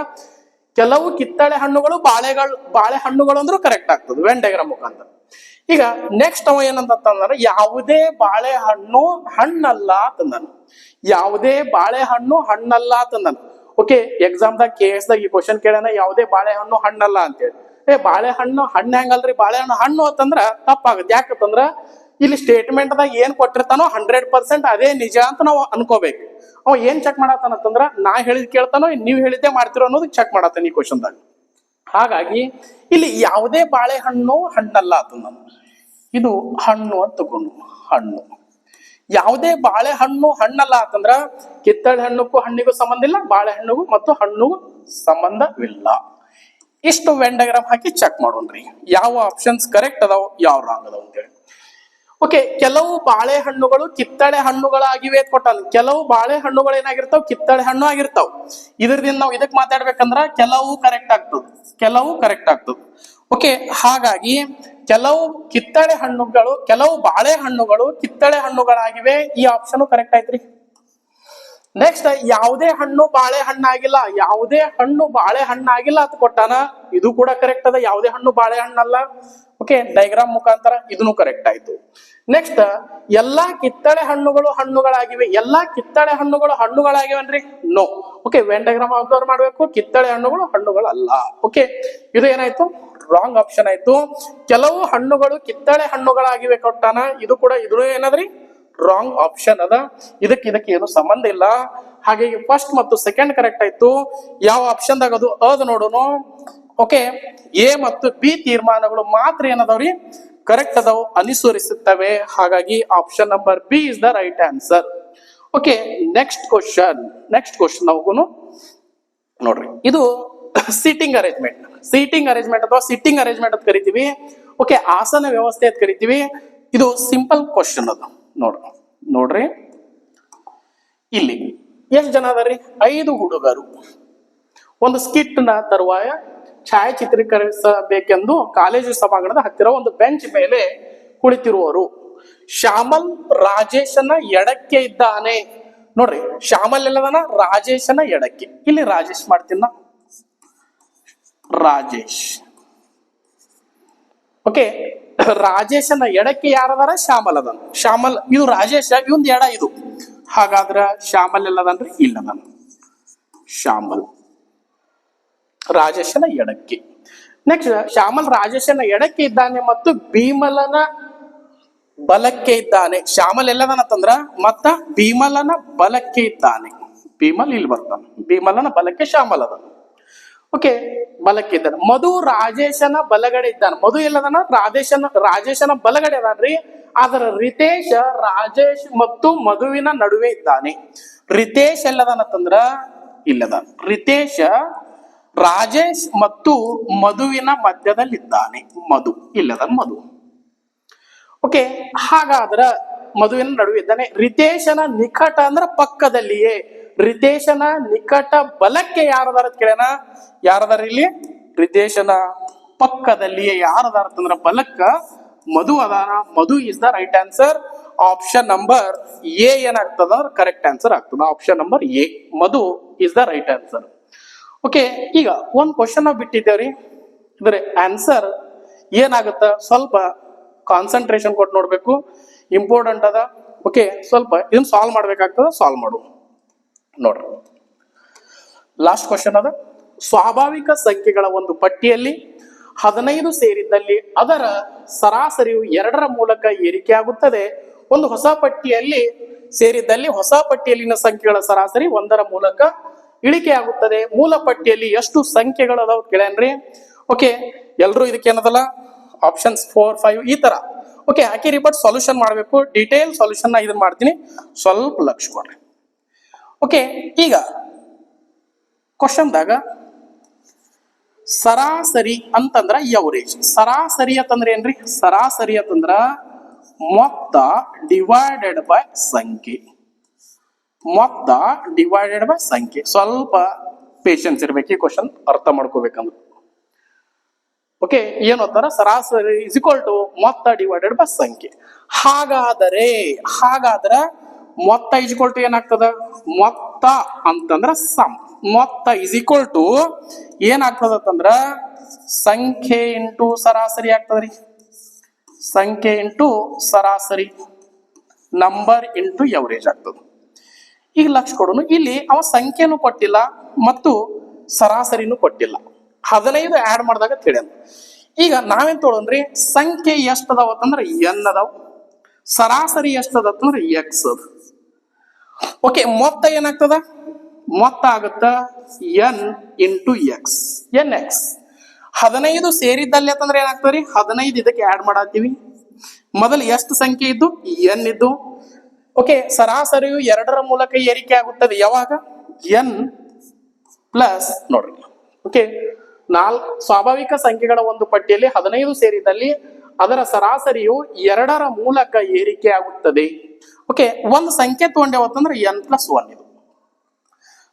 ಕೆಲವು ಕಿತ್ತಳೆ ಹಣ್ಣುಗಳು ಬಾಳೆಹಣ್ಣುಗಳು ಅಂದ್ರೂ ಕರೆಕ್ಟ್ ಆಗ್ತದೆ ವೆನ್ ಡಯಾಗ್ರಾಮ್ ಮುಖಾಂತರ. ಈಗ ನೆಕ್ಸ್ಟ್ ಅವ ಏನಂತಂದ್ರೆ ಯಾವುದೇ ಬಾಳೆಹಣ್ಣು ಹಣ್ಣಲ್ಲ ಅಂತಂದನು. ಯಾವುದೇ ಬಾಳೆಹಣ್ಣು ಹಣ್ಣಲ್ಲ ಅಂತಂದನು. ಓಕೆ, ಎಕ್ಸಾಮ್ ದಾಗ KS ದಾಗ ಈ ಕ್ವಶನ್ ಕೇಳೋಣ, ಯಾವುದೇ ಬಾಳೆಹಣ್ಣು ಹಣ್ಣಲ್ಲ ಅಂತೇಳಿ. ಬಾಳೆಹಣ್ಣು ಹಣ್ಣು ಹೆಂಗಲ್ರಿ? ಬಾಳೆಹಣ್ಣು ಹಣ್ಣು ಅಂತಂದ್ರ ತಪ್ಪಾಗುತ್ತೆ. ಯಾಕಂತಂದ್ರ ಇಲ್ಲಿ ಸ್ಟೇಟ್ಮೆಂಟ್ ದಾಗ ಏನ್ ಕೊಟ್ಟಿರ್ತಾನೋ 100% ಅದೇ ನಿಜ ಅಂತ ನಾವು ಅನ್ಕೋಬೇಕು. ಅವ ಏನ್ ಚೆಕ್ ಮಾಡತ್ತಾನಂತಂದ್ರ ನಾ ಹೇಳಿದ್ ಕೇಳ್ತಾನೋ ನೀವ್ ಹೇಳಿದ್ದೆ ಮಾಡ್ತಿರೋ ಅನ್ನೋದು ಚೆಕ್ ಮಾಡತ್ತಾನ ಈ ಕ್ವಶನ್ ದಾಗ. ಹಾಗಾಗಿ ಇಲ್ಲಿ ಯಾವುದೇ ಬಾಳೆಹಣ್ಣು ಹಣ್ಣಲ್ಲ ಅಂತಂದ. ಇದು ಹಣ್ಣು ಅಂತ ತಗೊಂಡು ಹಣ್ಣು. ಯಾವುದೇ ಬಾಳೆಹಣ್ಣು ಹಣ್ಣಲ್ಲ ಅಂತಂದ್ರ ಕಿತ್ತಳೆ ಹಣ್ಣಕ್ಕೂ ಹಣ್ಣಿಗೂ ಸಂಬಂಧ ಇಲ್ಲ, ಬಾಳೆಹಣ್ಣಿಗೂ ಮತ್ತು ಹಣ್ಣಿಗೂ ಸಂಬಂಧವಿಲ್ಲ. ಇಷ್ಟು ವೆನ್ ಡಯಾಗ್ರಾಮ್ ಹಾಕಿ ಚೆಕ್ ಮಾಡೋಣ್ರಿ ಯಾವ ಆಪ್ಷನ್ಸ್ ಕರೆಕ್ಟ್ ಅದಾವ, ಯಾವ ರಾಂಗ್ ಅದಾವ ಅಂತೇಳಿ. ಓಕೆ, ಕೆಲವು ಬಾಳೆಹಣ್ಣುಗಳು ಕಿತ್ತಳೆ ಹಣ್ಣುಗಳಾಗಿವೆ ಅಂತ ಕೊಟ್ಟಾನ. ಕೆಲವು ಬಾಳೆಹಣ್ಣುಗಳು ಏನಾಗಿರ್ತಾವ? ಕಿತ್ತಳೆ ಹಣ್ಣು ಆಗಿರ್ತಾವ. ಇದರಿಂದ ನಾವು ಇದಕ್ ಮಾತಾಡ್ಬೇಕಂದ್ರ ಕೆಲವು ಕರೆಕ್ಟ್ ಆಗ್ತದೆ, ಕೆಲವು ಕರೆಕ್ಟ್ ಆಗ್ತದೆ. ಓಕೆ, ಹಾಗಾಗಿ ಕೆಲವು ಕಿತ್ತಳೆ ಹಣ್ಣುಗಳು, ಕೆಲವು ಬಾಳೆಹಣ್ಣುಗಳು ಕಿತ್ತಳೆ ಹಣ್ಣುಗಳಾಗಿವೆ. ಈ ಆಪ್ಷನ್ ಕರೆಕ್ಟ್ ಆಯ್ತ್ರಿ. ನೆಕ್ಸ್ಟ್, ಯಾವುದೇ ಹಣ್ಣು ಬಾಳೆಹಣ್ಣಾಗಿಲ್ಲ, ಯಾವುದೇ ಹಣ್ಣು ಬಾಳೆಹಣ್ಣಾಗಿಲ್ಲ ಅಂತ ಕೊಟ್ಟಾನ. ಇದು ಕೂಡ ಕರೆಕ್ಟ್ ಅದ, ಯಾವುದೇ ಹಣ್ಣು ಬಾಳೆಹಣ್ಣಲ್ಲ. ಓಕೆ, ಡಯಾಗ್ರಾಮ್ ಮುಖಾಂತರ ಇದನ್ನು ಕರೆಕ್ಟ್ ಆಯ್ತು. ನೆಕ್ಸ್ಟ್, ಎಲ್ಲಾ ಕಿತ್ತಳೆ ಹಣ್ಣುಗಳು ಹಣ್ಣುಗಳಾಗಿವೆ. ಎಲ್ಲಾ ಕಿತ್ತಳೆ ಹಣ್ಣುಗಳು ಹಣ್ಣುಗಳಾಗಿವೆನ್ರಿ? No. Okay, Venn diagram observe ಮಾಡ್ಬೇಕು. ಕಿತ್ತಳೆ ಹಣ್ಣುಗಳು ಹಣ್ಣುಗಳಲ್ಲ. ಓಕೆ, ಇದು ಏನಾಯ್ತು? ರಾಂಗ್ ಆಪ್ಷನ್ ಆಯ್ತು. ಕೆಲವು ಹಣ್ಣುಗಳು ಕಿತ್ತಳೆ ಹಣ್ಣುಗಳಾಗಿವೆ ಕೊಟ್ಟಾನ. ಇದು ಕೂಡ ಇದು ಏನದ್ರಿ? ರಾಂಗ್ ಆಪ್ಷನ್ ಅದ. ಇದಕ್ಕೆ ಏನು ಸಂಬಂಧ ಇಲ್ಲ. ಹಾಗಾಗಿ ಫಸ್ಟ್ ಮತ್ತು ಸೆಕೆಂಡ್ ಕರೆಕ್ಟ್ ಆಯ್ತು. ಯಾವ ಆಪ್ಷನ್ ದಾಗ ಅದು ಅದ ನೋಡೋಣ. ಓಕೆ, ಎ ಮತ್ತು ಬಿ ತೀರ್ಮಾನಗಳು ಮಾತ್ರ ಏನದವ್ರಿ? ಕರೆಕ್ಟ್ ಅದಾವ್, ಅನುಸರಿಸುತ್ತವೆ. ಹಾಗಾಗಿ option number B is the right answer. Okay, next question ಹೋಗೋನು ನೋಡ್ರಿ. ಇದು ಸೀಟಿಂಗ್ ಅರೇಂಜ್ಮೆಂಟ್. ಸೀಟಿಂಗ್ ಅರೇಂಜ್ಮೆಂಟ್ ಅಥವಾ ಸಿಟ್ಟಿಂಗ್ ಅರೇಂಜ್ಮೆಂಟ್ ಅಂತ ಕರಿತೀವಿ. ಓಕೆ, ಆಸನ ವ್ಯವಸ್ಥೆ ಅಂತ ಕರಿತೀವಿ. ಇದು ಸಿಂಪಲ್ ಕ್ವಶನ್ ಅದು. ನೋಡ್ರಿ ಇಲ್ಲಿ ಎಷ್ಟು ಜನ ಅದಾರಿ? 5 ಹುಡುಗರು ಒಂದು ಸ್ಕಿಟ್ ನ ತರುವಾಯ ಛಾಯಾಚಿತ್ರೀಕರಿಸಬೇಕೆಂದು ಕಾಲೇಜು ಸಭಾಂಗಣದ ಹತ್ತಿರ ಒಂದು ಬೆಂಚ್ ಮೇಲೆ ಕುಳಿತಿರುವರು. ಶ್ಯಾಮಲ್ ರಾಜೇಶನ ಎಡಕ್ಕೆ ಇದ್ದಾನೆ. ನೋಡ್ರಿ, ಶ್ಯಾಮಲ್ ಎಲ್ಲದನ? ರಾಜೇಶನ ಎಡಕ್ಕೆ. ಇಲ್ಲಿ ರಾಜೇಶ್ ಮಾಡ್ತೀನ, ರಾಜೇಶ್. ಓಕೆ, ರಾಜೇಶನ ಎಡಕ್ಕೆ ಯಾರದಾರ? ಶ್ಯಾಮಲ್ ಅದನ್. ಶ್ಯಾಮಲ್ ಇದು ರಾಜೇಶ, ಇವಂದ್ ಎಡ ಇದು. ಹಾಗಾದ್ರ ಶ್ಯಾಮಲ್ ಎಲ್ಲದನ್ರಿ? ಇಲ್ಲದನ್ ಶ್ಯಾಮಲ್. ರಾಜೇಶನ ಎಡಕ್ಕೆ. ನೆಕ್ಸ್ಟ್ ಶ್ಯಾಮಲ್ ರಾಜೇಶನ ಎಡಕ್ಕೆ ಇದ್ದಾನೆ ಮತ್ತು ಭೀಮಲನ ಬಲಕ್ಕೆ ಇದ್ದಾನೆ. ಶ್ಯಾಮಲ್ ಎಲ್ಲದನಂತಂದ್ರ ಮತ್ತ ಭೀಮಲನ ಬಲಕ್ಕೆ ಇದ್ದಾನೆ. ಭೀಮಲ್ ಇಲ್ಲಿ ಬರ್ತಾನೆ, ಭೀಮಲನ ಬಲಕ್ಕೆ ಶ್ಯಾಮಲ್ ಅದ. ಓಕೆ, ಬಲಕ್ಕೆ ಇದ್ದಾನೆ. ಮಧು ರಾಜೇಶನ ಬಲಗಡೆ ಇದ್ದಾನೆ. ಮಧು ಎಲ್ಲದನ ರಾಜೇಶನ ಬಲಗಡೆ ಅದಾನ್ರಿ. ಆದ್ರ ರಿತೇಶ್ ರಾಜೇಶ್ ಮತ್ತು ಮಧುವಿನ ನಡುವೆ ಇದ್ದಾನೆ. ರಿತೇಶ್ ಎಲ್ಲದನಂತಂದ್ರ ಇಲ್ಲದ. ರಿತೇಶ ರಾಜೇಶ್ ಮತ್ತು ಮಧುವಿನ ಮಧ್ಯದಲ್ಲಿದ್ದಾನೆ. ಮಧು ಇಲ್ಲದ ಮಧು. ಓಕೆ, ಹಾಗಾದ್ರ ಮಧುವಿನ ನಡುವೆ ಇದ್ದಾನೆ. ರಿತೇಶನ ನಿಕಟ ಅಂದ್ರ ಪಕ್ಕದಲ್ಲಿಯೇ. ರಿತೇಶನ ನಿಕಟ ಬಲಕ್ಕೆ ಯಾರದಾರ ಕೇಳೋಣ. ಯಾರದಾರ ಇಲ್ಲಿ? ರಿತೇಶನ ಪಕ್ಕದಲ್ಲಿಯೇ ಯಾರದಾರ ಅಂತಂದ್ರ ಬಲಕ್ಕ ಮಧು ಅದಾನ. Madhu is the right answer. Option number A ಏನಾಗ್ತದ ಅಂದ್ರೆ ಕರೆಕ್ಟ್ ಆನ್ಸರ್ ಆಗ್ತದ. Option number A, Madhu is the right answer. Okay, ಈಗ ಒಂದ್ ಕ್ವಶನ್ ನಾವು ಬಿಟ್ಟಿದ್ದೇವ್ರಿ. ಇದ್ರ ಆನ್ಸರ್ ಏನಾಗುತ್ತ ಸ್ವಲ್ಪ ಕಾನ್ಸಂಟ್ರೇಷನ್ ಕೊಟ್ಟು ನೋಡ್ಬೇಕು, ಇಂಪಾರ್ಟೆಂಟ್ ಅದ. ಓಕೆ, ಸ್ವಲ್ಪ ಇದನ್ನ ಸಾಲ್ವ್ ಮಾಡ್ಬೇಕಾಗ್ತದ. ಸಾಲ್ವ್ ಮಾಡು ನೋಡ್ರಿ. ಲಾಸ್ಟ್ ಕ್ವಶನ್ ಅದ. ಸ್ವಾಭಾವಿಕ ಸಂಖ್ಯೆಗಳ ಒಂದು ಪಟ್ಟಿಯಲ್ಲಿ 15 ಸೇರಿದ್ದಲ್ಲಿ ಅದರ ಸರಾಸರಿಯು 2ರ ಮೂಲಕ ಏರಿಕೆ ಆಗುತ್ತದೆ. ಒಂದು ಹೊಸ ಪಟ್ಟಿಯಲ್ಲಿ ಸೇರಿದ್ದಲ್ಲಿ ಹೊಸ ಪಟ್ಟಿಯಲ್ಲಿನ ಸಂಖ್ಯೆಗಳ ಸರಾಸರಿ 1ರ ಮೂಲಕ ಇಳಿಕೆ ಆಗುತ್ತದೆ. ಮೂಲ ಪಟ್ಟಿಯಲ್ಲಿ ಎಷ್ಟು ಸಂಖ್ಯೆಗಳು ಅದಾವ ಕೇಳೇನ್ರಿ. ಓಕೆ, ಎಲ್ರು ಇದಕ್ಕೆ ಏನದಲ್ಲ ಆಪ್ಷನ್ಸ್ 4, 5 ಈ ತರ ಓಕೆ ಹಾಕಿರಿ. ಬಟ್ ಸೊಲ್ಯೂಷನ್ ಮಾಡಬೇಕು. ಡೀಟೇಲ್ ಸೊಲ್ಯೂಷನ್ ಇದನ್ನ ಮಾಡ್ತೀನಿ, ಸ್ವಲ್ಪ ಲಕ್ಷ ಕೊಡ್ರಿ. ಓಕೆ, ಈಗ ಕ್ವಶನ್ದಾಗ ಸರಾಸರಿ ಅಂತಂದ್ರ ಎವರೇಜ್. ಸರಾಸರಿ ಅಂತಂದ್ರ ಏನ್ರಿ? ಸರಾಸರಿ ಅಂತಂದ್ರ ಮೊತ್ತ ಡಿವೈಡೆಡ್ ಬೈ ಸಂಖ್ಯೆ. ಮೊತ್ತ ಡಿವೈಡೆಡ್ ಬೈ ಸಂಖ್ಯೆ. ಸ್ವಲ್ಪ ಪೇಷನ್ಸ್ ಇರ್ಬೇಕು, ಈ ಕ್ವಶನ್ ಅರ್ಥ ಮಾಡ್ಕೋಬೇಕಂದ್ರೆ. ಓಕೆ, ಏನು ಅಂತಾರ? ಸರಾಸರಿ ಇಸ್ ಈಕ್ವಲ್ ಟು ಮೊತ್ತ ಡಿವೈಡೆಡ್ ಬೈ ಸಂಖ್ಯೆ. ಹಾಗಾದರೆ ಮೊತ್ತ ಇಸ್ ಈಕ್ವಲ್ ಟು ಏನಾಗ್ತದ? ಮೊತ್ತ ಅಂತಂದ್ರ ಸಮ್. ಮೊತ್ತ ಇಸ್ ಈಕ್ವಲ್ ಟು ಏನಾಗ್ತದ ಅಂತಂದ್ರ ಸಂಖ್ಯೆ ಇಂಟು ಸರಾಸರಿ ಆಗ್ತದ್ರಿ. ಸಂಖ್ಯೆ ಇಂಟು ಸರಾಸರಿ, ನಂಬರ್ ಇಂಟು ಎವರೇಜ್ ಆಗ್ತದ. ಈಗ ಲಕ್ಷ ಕೊಡೋನು. ಇಲ್ಲಿ ಅವ ಸಂಖ್ಯೆನೂ ಕೊಟ್ಟಿಲ್ಲ ಮತ್ತು ಸರಾಸರಿನೂ ಕೊಟ್ಟಿಲ್ಲ. 15 ಆಡ್ ಮಾಡಿದಾಗ ತಿಳಿಯಲ್ಲ. ಈಗ ನಾವೇನ್ ತೊಗೊಂಡ್ರಿ, ಸಂಖ್ಯೆ ಎಷ್ಟದಾವ ಅಂತಂದ್ರ ಎನ್ ಅದಾವ, ಸರಾಸರಿ ಎಷ್ಟದ ಅಂತಂದ್ರ ಎಕ್ಸ್ ಅದ. ಓಕೆ, ಮೊತ್ತ ಏನಾಗ್ತದ? ಮೊತ್ತ ಆಗುತ್ತ N into X, N X. 15 ಸೇರಿದ್ದಲ್ಲಿ ಅಂತಂದ್ರೆ ಏನಾಗ್ತದ್ರಿ? 15 ಇದಕ್ಕೆ ಆಡ್ ಮಾಡತ್ತೀವಿ. ಮೊದಲು ಎಷ್ಟು ಸಂಖ್ಯೆ ಇದ್ದು? ಎನ್ ಇದ್ದು. ಓಕೆ, ಸರಾಸರಿಯು 2ರ ಮೂಲಕ ಏರಿಕೆ ಆಗುತ್ತದೆ. ಯಾವಾಗ? ಎನ್ ಪ್ಲಸ್ ನೋಡ್ರಿ. ಓಕೆ, ಸ್ವಾಭಾವಿಕ ಸಂಖ್ಯೆಗಳ ಒಂದು ಪಟ್ಟಿಯಲ್ಲಿ 15 ಸೇರಿದಲ್ಲಿ ಅದರ ಸರಾಸರಿಯು 2ರ ಮೂಲಕ ಏರಿಕೆ ಆಗುತ್ತದೆ. ಓಕೆ, ಒಂದು ಸಂಖ್ಯೆ ತಗೊಂಡೇವತ್ತಂದ್ರೆ ಎನ್ ಪ್ಲಸ್ 1 ಇದು.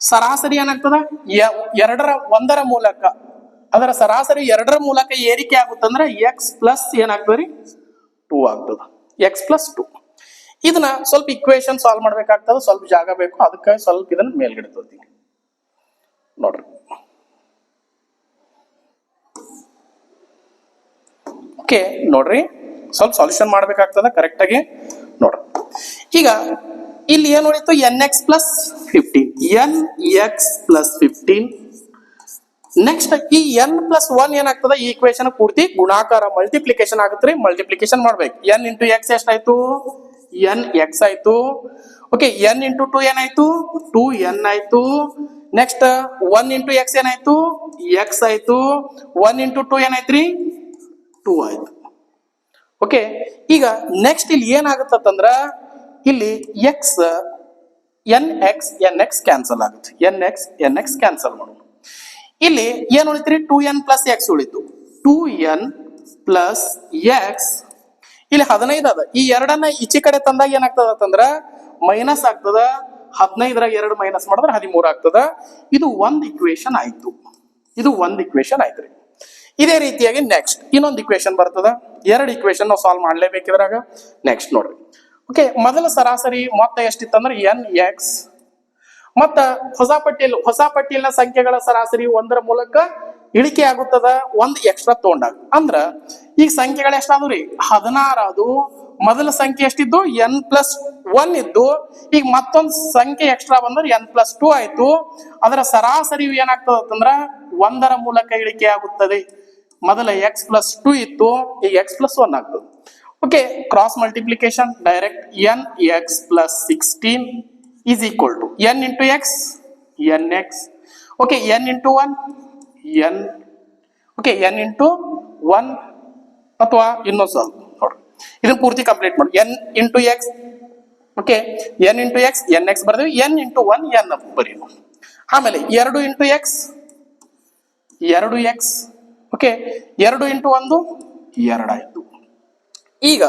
ಸರಾಸರಿ ಏನಾಗ್ತದ? 1ರ ಮೂಲಕ ಅದರ ಸರಾಸರಿ 2ರ ಮೂಲಕ ಏರಿಕೆ ಆಗುತ್ತಂದ್ರೆ ಎಕ್ಸ್ ಪ್ಲಸ್ ಏನಾಗ್ತದ್ರಿ? 2 ಆಗ್ತದ. X plus 2. ಇದನ್ನ ಸ್ವಲ್ಪ ಇಕ್ವೇಶನ್ ಸಾಲ್ವ್ ಮಾಡ್ಬೇಕಾಗ್ತದ. ಸ್ವಲ್ಪ ಜಾಗ ಬೇಕು, ಅದಕ್ಕೆ ಸ್ವಲ್ಪ ಇದನ್ನ ಮೇಲ್ಗಡೆ ತೋತೀನಿ ನೋಡ್ರಿ. ಓಕೆ, ನೋಡ್ರಿ ಸ್ವಲ್ಪ ಸೊಲ್ಯೂಷನ್ ಮಾಡ್ಬೇಕಾಗ್ತದ ಕರೆಕ್ಟ್ ಆಗಿ ನೋಡ್ರಿ. ಈಗ ಇಲ್ಲಿ ಏನ್ ನೋಡಿತ್ತು? N X plus 15, N X plus 15. Next ಈ ಎನ್ ಪ್ಲಸ್ 1 ಏನಾಗ್ತದ? ಈ ಇಕ್ವೇಶನ್ ಪೂರ್ತಿ ಗುಣಾಕಾರ ಮಲ್ಟಿಪ್ಲಿಕೇಶನ್ ಆಗುತ್ತೆ. ಮಲ್ಟಿಪ್ಲಿಕೇಶನ್ ಮಾಡ್ಬೇಕು. ಎನ್ ಇಂಟು ಎಕ್ಸ್ ಎಷ್ಟಾಯ್ತು? ಎನ್ ಎಕ್ಸ್ ಆಯ್ತು. ಓಕೆ, ಎನ್ ಇಂಟು 2 ಏನಾಯ್ತು? 2n ಆಯ್ತು. ನೆಕ್ಸ್ಟ್ 1 ಇಂಟು ಎಕ್ಸ್ ಏನಾಯ್ತು? ಎಕ್ಸ್ ಆಯ್ತು. 1 ಇಂಟು 2 ಏನಾಯ್ತ್ರಿ? 2 ಆಯ್ತು. ಓಕೆ, ಈಗ ನೆಕ್ಸ್ಟ್ ಇಲ್ಲಿ ಏನಾಗುತ್ತಂದ್ರ ಇಲ್ಲಿ ಎಕ್ಸ್ ಎನ್ ಎಕ್ಸ್ ಕ್ಯಾನ್ಸಲ್ ಆಗುತ್ತೆ. ಎನ್ ಎಕ್ಸ್ ಕ್ಯಾನ್ಸಲ್ ಮಾಡೋಣ. ಇಲ್ಲಿ ಏನ್ ಉಳಿತ್ರಿ? 2n ಪ್ಲಸ್ ಎಕ್ಸ್ ಉಳಿತು. 2n plus X. ಇಲ್ಲಿ 15 ಅದ. ಈ 2ನ್ನ ಈಚೆ ಕಡೆ ತಂದಾಗ ಏನಾಗ್ತದ ಮೈನಸ್ ಆಗ್ತದ. 15ರಾಗ 2 ಮೈನಸ್ ಮಾಡಿದ್ರೆ 13 ಆಗ್ತದ. ಇದು ಒಂದು ಇಕ್ವೇಶನ್ ಆಯ್ತು. ಇದು ಒಂದು ಇಕ್ವೇಶನ್ ಆಯ್ತ್ರಿ. ಇದೇ ರೀತಿಯಾಗಿ ನೆಕ್ಸ್ಟ್ ಇನ್ನೊಂದು ಇಕ್ವೇಶನ್ ಬರ್ತದ. 2 ಇಕ್ವೇಶನ್ ನಾವು ಸಾಲ್ವ್ ಮಾಡ್ಲೇಬೇಕಿದ್ರಾಗ. ನೆಕ್ಸ್ಟ್ ನೋಡ್ರಿ. ಓಕೆ, ಮೊದಲ ಸರಾಸರಿ ಮೊತ್ತ ಎಷ್ಟಿತ್ತಂದ್ರೆ ಎನ್ ಎಕ್ಸ್. ಮತ್ತ ಹೊಸ ಪಟ್ಟಿಯಲ್ಲಿನ ಸಂಖ್ಯೆಗಳ ಸರಾಸರಿ 1ರ ಮೂಲಕ ಇಳಿಕೆ ಆಗುತ್ತದ. 1 ಎಕ್ಸ್ಟ್ರಾ ತಗೊಂಡಾಗ ಅಂದ್ರ ಈಗ ಸಂಖ್ಯೆಗಳು ಎಷ್ಟಾದ್ರಿ? 16 ಅದು. ಮೊದಲ ಸಂಖ್ಯೆ ಎಷ್ಟಿದ್ದು n+1 ಇದ್ದು, ಈಗ ಮತ್ತೊಂದು ಸಂಖ್ಯೆ ಎಕ್ಸ್ಟ್ರಾ ಬಂದ್ರೆ n+2 ಆಯ್ತು. ಅದರ ಸರಾಸರಿಯು ಏನಾಗ್ತದೆ ಅಂತಂದ್ರ 1ರ ಮೂಲಕ ಇಳಿಕೆ ಆಗುತ್ತದೆ. ಮೊದಲ x+2 ಇತ್ತು, ಈಗ x+1 ಆಗ್ತದೆ. Okay, cross multiplication direct nx+16 is equal to n into x nx. Okay, n into 1 n. Okay, n into 1 ಅಥವಾ ಇನ್ನೊಂದು ಸ್ವಲ್ಪ ನೋಡ್ರಿ, ಇದನ್ನ ಪೂರ್ತಿ ಕಂಪ್ಲೀಟ್ ಮಾಡಿ. n into x. Okay, n into x nx ಬರ್ದೇವಿ, n into 1 n ಬರೀ. ಆಮೇಲೆ 2 into x 2x. Okay, 2 into 1 2 ಆಯ್ತು. ಈಗ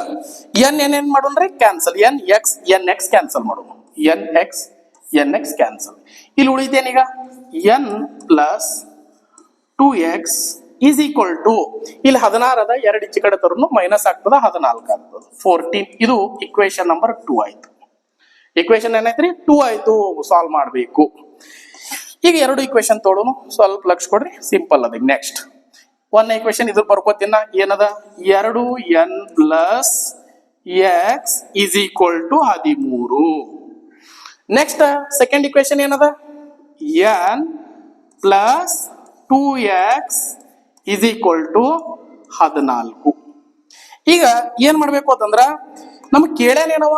n ಏನೇನ್ ಮಾಡೋಣ್ರಿ? ಕ್ಯಾನ್ಸಲ್. nx ಕ್ಯಾನ್ಸಲ್ ಮಾಡೋಣ. nx cancel. ಇಲ್ಲಿ ಉಳಿದೇನೀಗ n plus 2x is equal to, ಇಲ್ಲಿ 16 ಅದ, 2 ಈಚೆ ಕಡೆ ತರೋನು ಮೈನಸ್ ಆಗ್ತದ, 14 ಆಗ್ತದ, 14. ಇದು ಇಕ್ವೇಶನ್ ನಂಬರ್ 2 ಆಯ್ತು. ಇಕ್ವೇಶನ್ ಏನೈತ್ರಿ? 2 ಆಯ್ತು. ಸಾಲ್ವ್ ಮಾಡಬೇಕು. ಈಗ 2 ಇಕ್ವೇಶನ್ ತೋಡೋನು, ಸ್ವಲ್ಪ ಲಕ್ಷ ಕೊಡ್ರಿ, ಸಿಂಪಲ್ ಅದ. ನೆಕ್ಸ್ಟ್ 1 ಇಕ್ವೇಶನ್ ಇದ್ರ ಬರ್ಕೋತಿನ ಏನದ? 2n plus x is equal to 13. Next second equation ಏನದ? n plus 2x is equal to 14. ಈಗ ಏನ್ ಮಾಡ್ಬೇಕು ಅಂತಂದ್ರ, ನಮ್ಗೆ ಕೇಳ್ಯಾನೇನವ?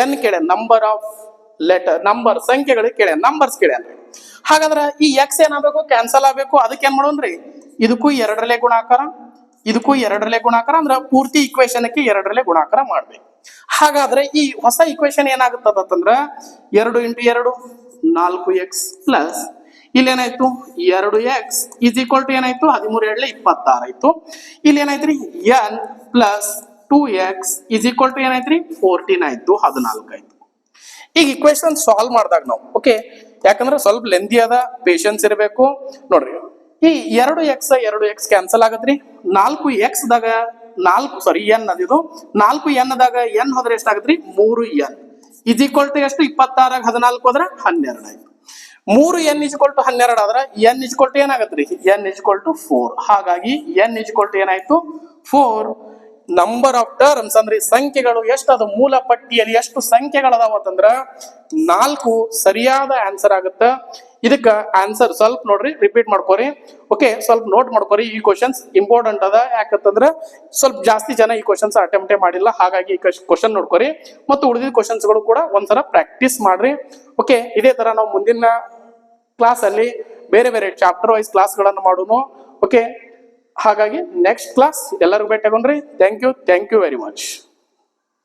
n ಕೇಳ, ನಂಬರ್ ಆಫ್ ಲೆಟರ್, ನಂಬರ್ ಸಂಖ್ಯೆಗಳಿಗೆ ಕೇಳ, ನಂಬರ್ಸ್ ಕೇಳ್ಯಾನ್ರಿ. ಹಾಗಾದ್ರ ಈ x ಏನಾಗಬೇಕು? ಕ್ಯಾನ್ಸಲ್ ಆಗ್ಬೇಕು. ಅದಕ್ಕೆ ಏನ್ ಮಾಡೋಣ್ರಿ? ಇದಕ್ಕೂ 2ರಲ್ಲೇ ಗುಣಾಕಾರ, ಇದಕ್ಕೂ 2ರಲ್ಲೇ ಗುಣಾಕಾರ, ಅಂದ್ರ ಪೂರ್ತಿ ಇಕ್ವೇಶನ್ಕ್ಕೆ 2ರಲ್ಲೇ ಗುಣಾಕಾರ ಮಾಡ್ಬೇಕು. ಹಾಗಾದ್ರೆ ಈ ಹೊಸ ಇಕ್ವೇಶನ್ ಏನಾಗುತ್ತದ ಅಂತಂದ್ರ 2 into 2 4x ಪ್ಲಸ್ ಇಲ್ಲೇನಾಯ್ತು 2x ಇಸ್ ಈಕ್ವಲ್ ಟು ಏನಾಯ್ತು 13 2 26 ಆಯ್ತು. ಇಲ್ಲಿ ಏನಾಯ್ತ್ರಿ n plus 2x is equal to ಏನಾಯ್ತ್ರಿ 14 ಆಯ್ತು, 14 ಆಯ್ತು. ಈಗ ಇಕ್ವೇಶನ್ ಸಾಲ್ವ್ ಮಾಡಿದಾಗ ನಾವು ಓಕೆ, ಯಾಕಂದ್ರೆ ಸ್ವಲ್ಪ ಲೆಂದಿ ಅದ, ಪೇಶನ್ಸ್ ಇರಬೇಕು. ನೋಡ್ರಿ, ಈ 2x ಕ್ಯಾನ್ಸಲ್ ಆಗತ್ರಿ. 4x ದಾಗ n ಅದಿದು 4n ದಾಗ n ಹೋದ್ರೆ ಎಷ್ಟಾಗತ್ರಿ 3n ಇಸ್ ಈಕ್ವಲ್ ಟು ಎಷ್ಟು 26 14 ಹೋದ್ರ 12 ಆಯ್ತು. 3n ಇಸ್ ಈಕ್ವಲ್ ಟು 12 ಆದ್ರ n ಇಸ್ ಈಕ್ವಲ್ ಟು ಏನಾಗತ್ರಿ n ಇಸ್ ಈಕ್ವಲ್ ಟು 4. ಹಾಗಾಗಿ n ಇಸ್ ಈಕ್ವಲ್ ಟು ಏನಾಯ್ತು 4. ನಂಬರ್ ಆಫ್ ಟರ್ಮ್ಸ್ ಅಂದ್ರೆ ಸಂಖ್ಯೆಗಳು ಎಷ್ಟು ಅದ, ಮೂಲ ಪಟ್ಟಿಯಲ್ಲಿ ಎಷ್ಟು ಸಂಖ್ಯೆಗಳದಾವ ಅಂತಂದ್ರ 4 ಸರಿಯಾದ ಆನ್ಸರ್ ಆಗುತ್ತ. ಇದಕ್ಕ ಆನ್ಸರ್ ಸ್ವಲ್ಪ ನೋಡ್ರಿ, ರಿಪೀಟ್ ಮಾಡ್ಕೋರಿ. ಓಕೆ, ಸ್ವಲ್ಪ ನೋಟ್ ಮಾಡ್ಕೋರಿ. ಈ ಕ್ವಶನ್ಸ್ ಇಂಪಾರ್ಟೆಂಟ್ ಅದ, ಯಾಕಂತಂದ್ರ ಸ್ವಲ್ಪ ಜಾಸ್ತಿ ಜನ ಈ ಕ್ವಶನ್ಸ್ ಅಟೆಂಪ್ಟೇ ಮಾಡಿಲ್ಲ. ಹಾಗಾಗಿ ಈ ಕ್ವಶನ್ ನೋಡ್ಕೋರಿ ಮತ್ತು ಉಳಿದಿದ್ದ ಕ್ವಶನ್ಸ್ ಗಳು ಕೂಡ ಒಂದ್ಸಲ ಪ್ರಾಕ್ಟೀಸ್ ಮಾಡ್ರಿ. ಓಕೆ, ಇದೇ ತರ ನಾವು ಮುಂದಿನ ಕ್ಲಾಸ್ ಅಲ್ಲಿ ಬೇರೆ ಬೇರೆ ಚಾಪ್ಟರ್ ವೈಸ್ ಕ್ಲಾಸ್ ಗಳನ್ನು ಮಾಡೋಣ. ಓಕೆ, ಹಾಗಾಗಿ ನೆಕ್ಸ್ಟ್ ಕ್ಲಾಸ್ ಎಲ್ಲರಿಗೂ ಭೇಟಿಯಾಗೋಣ್ರಿ. Thank you very much.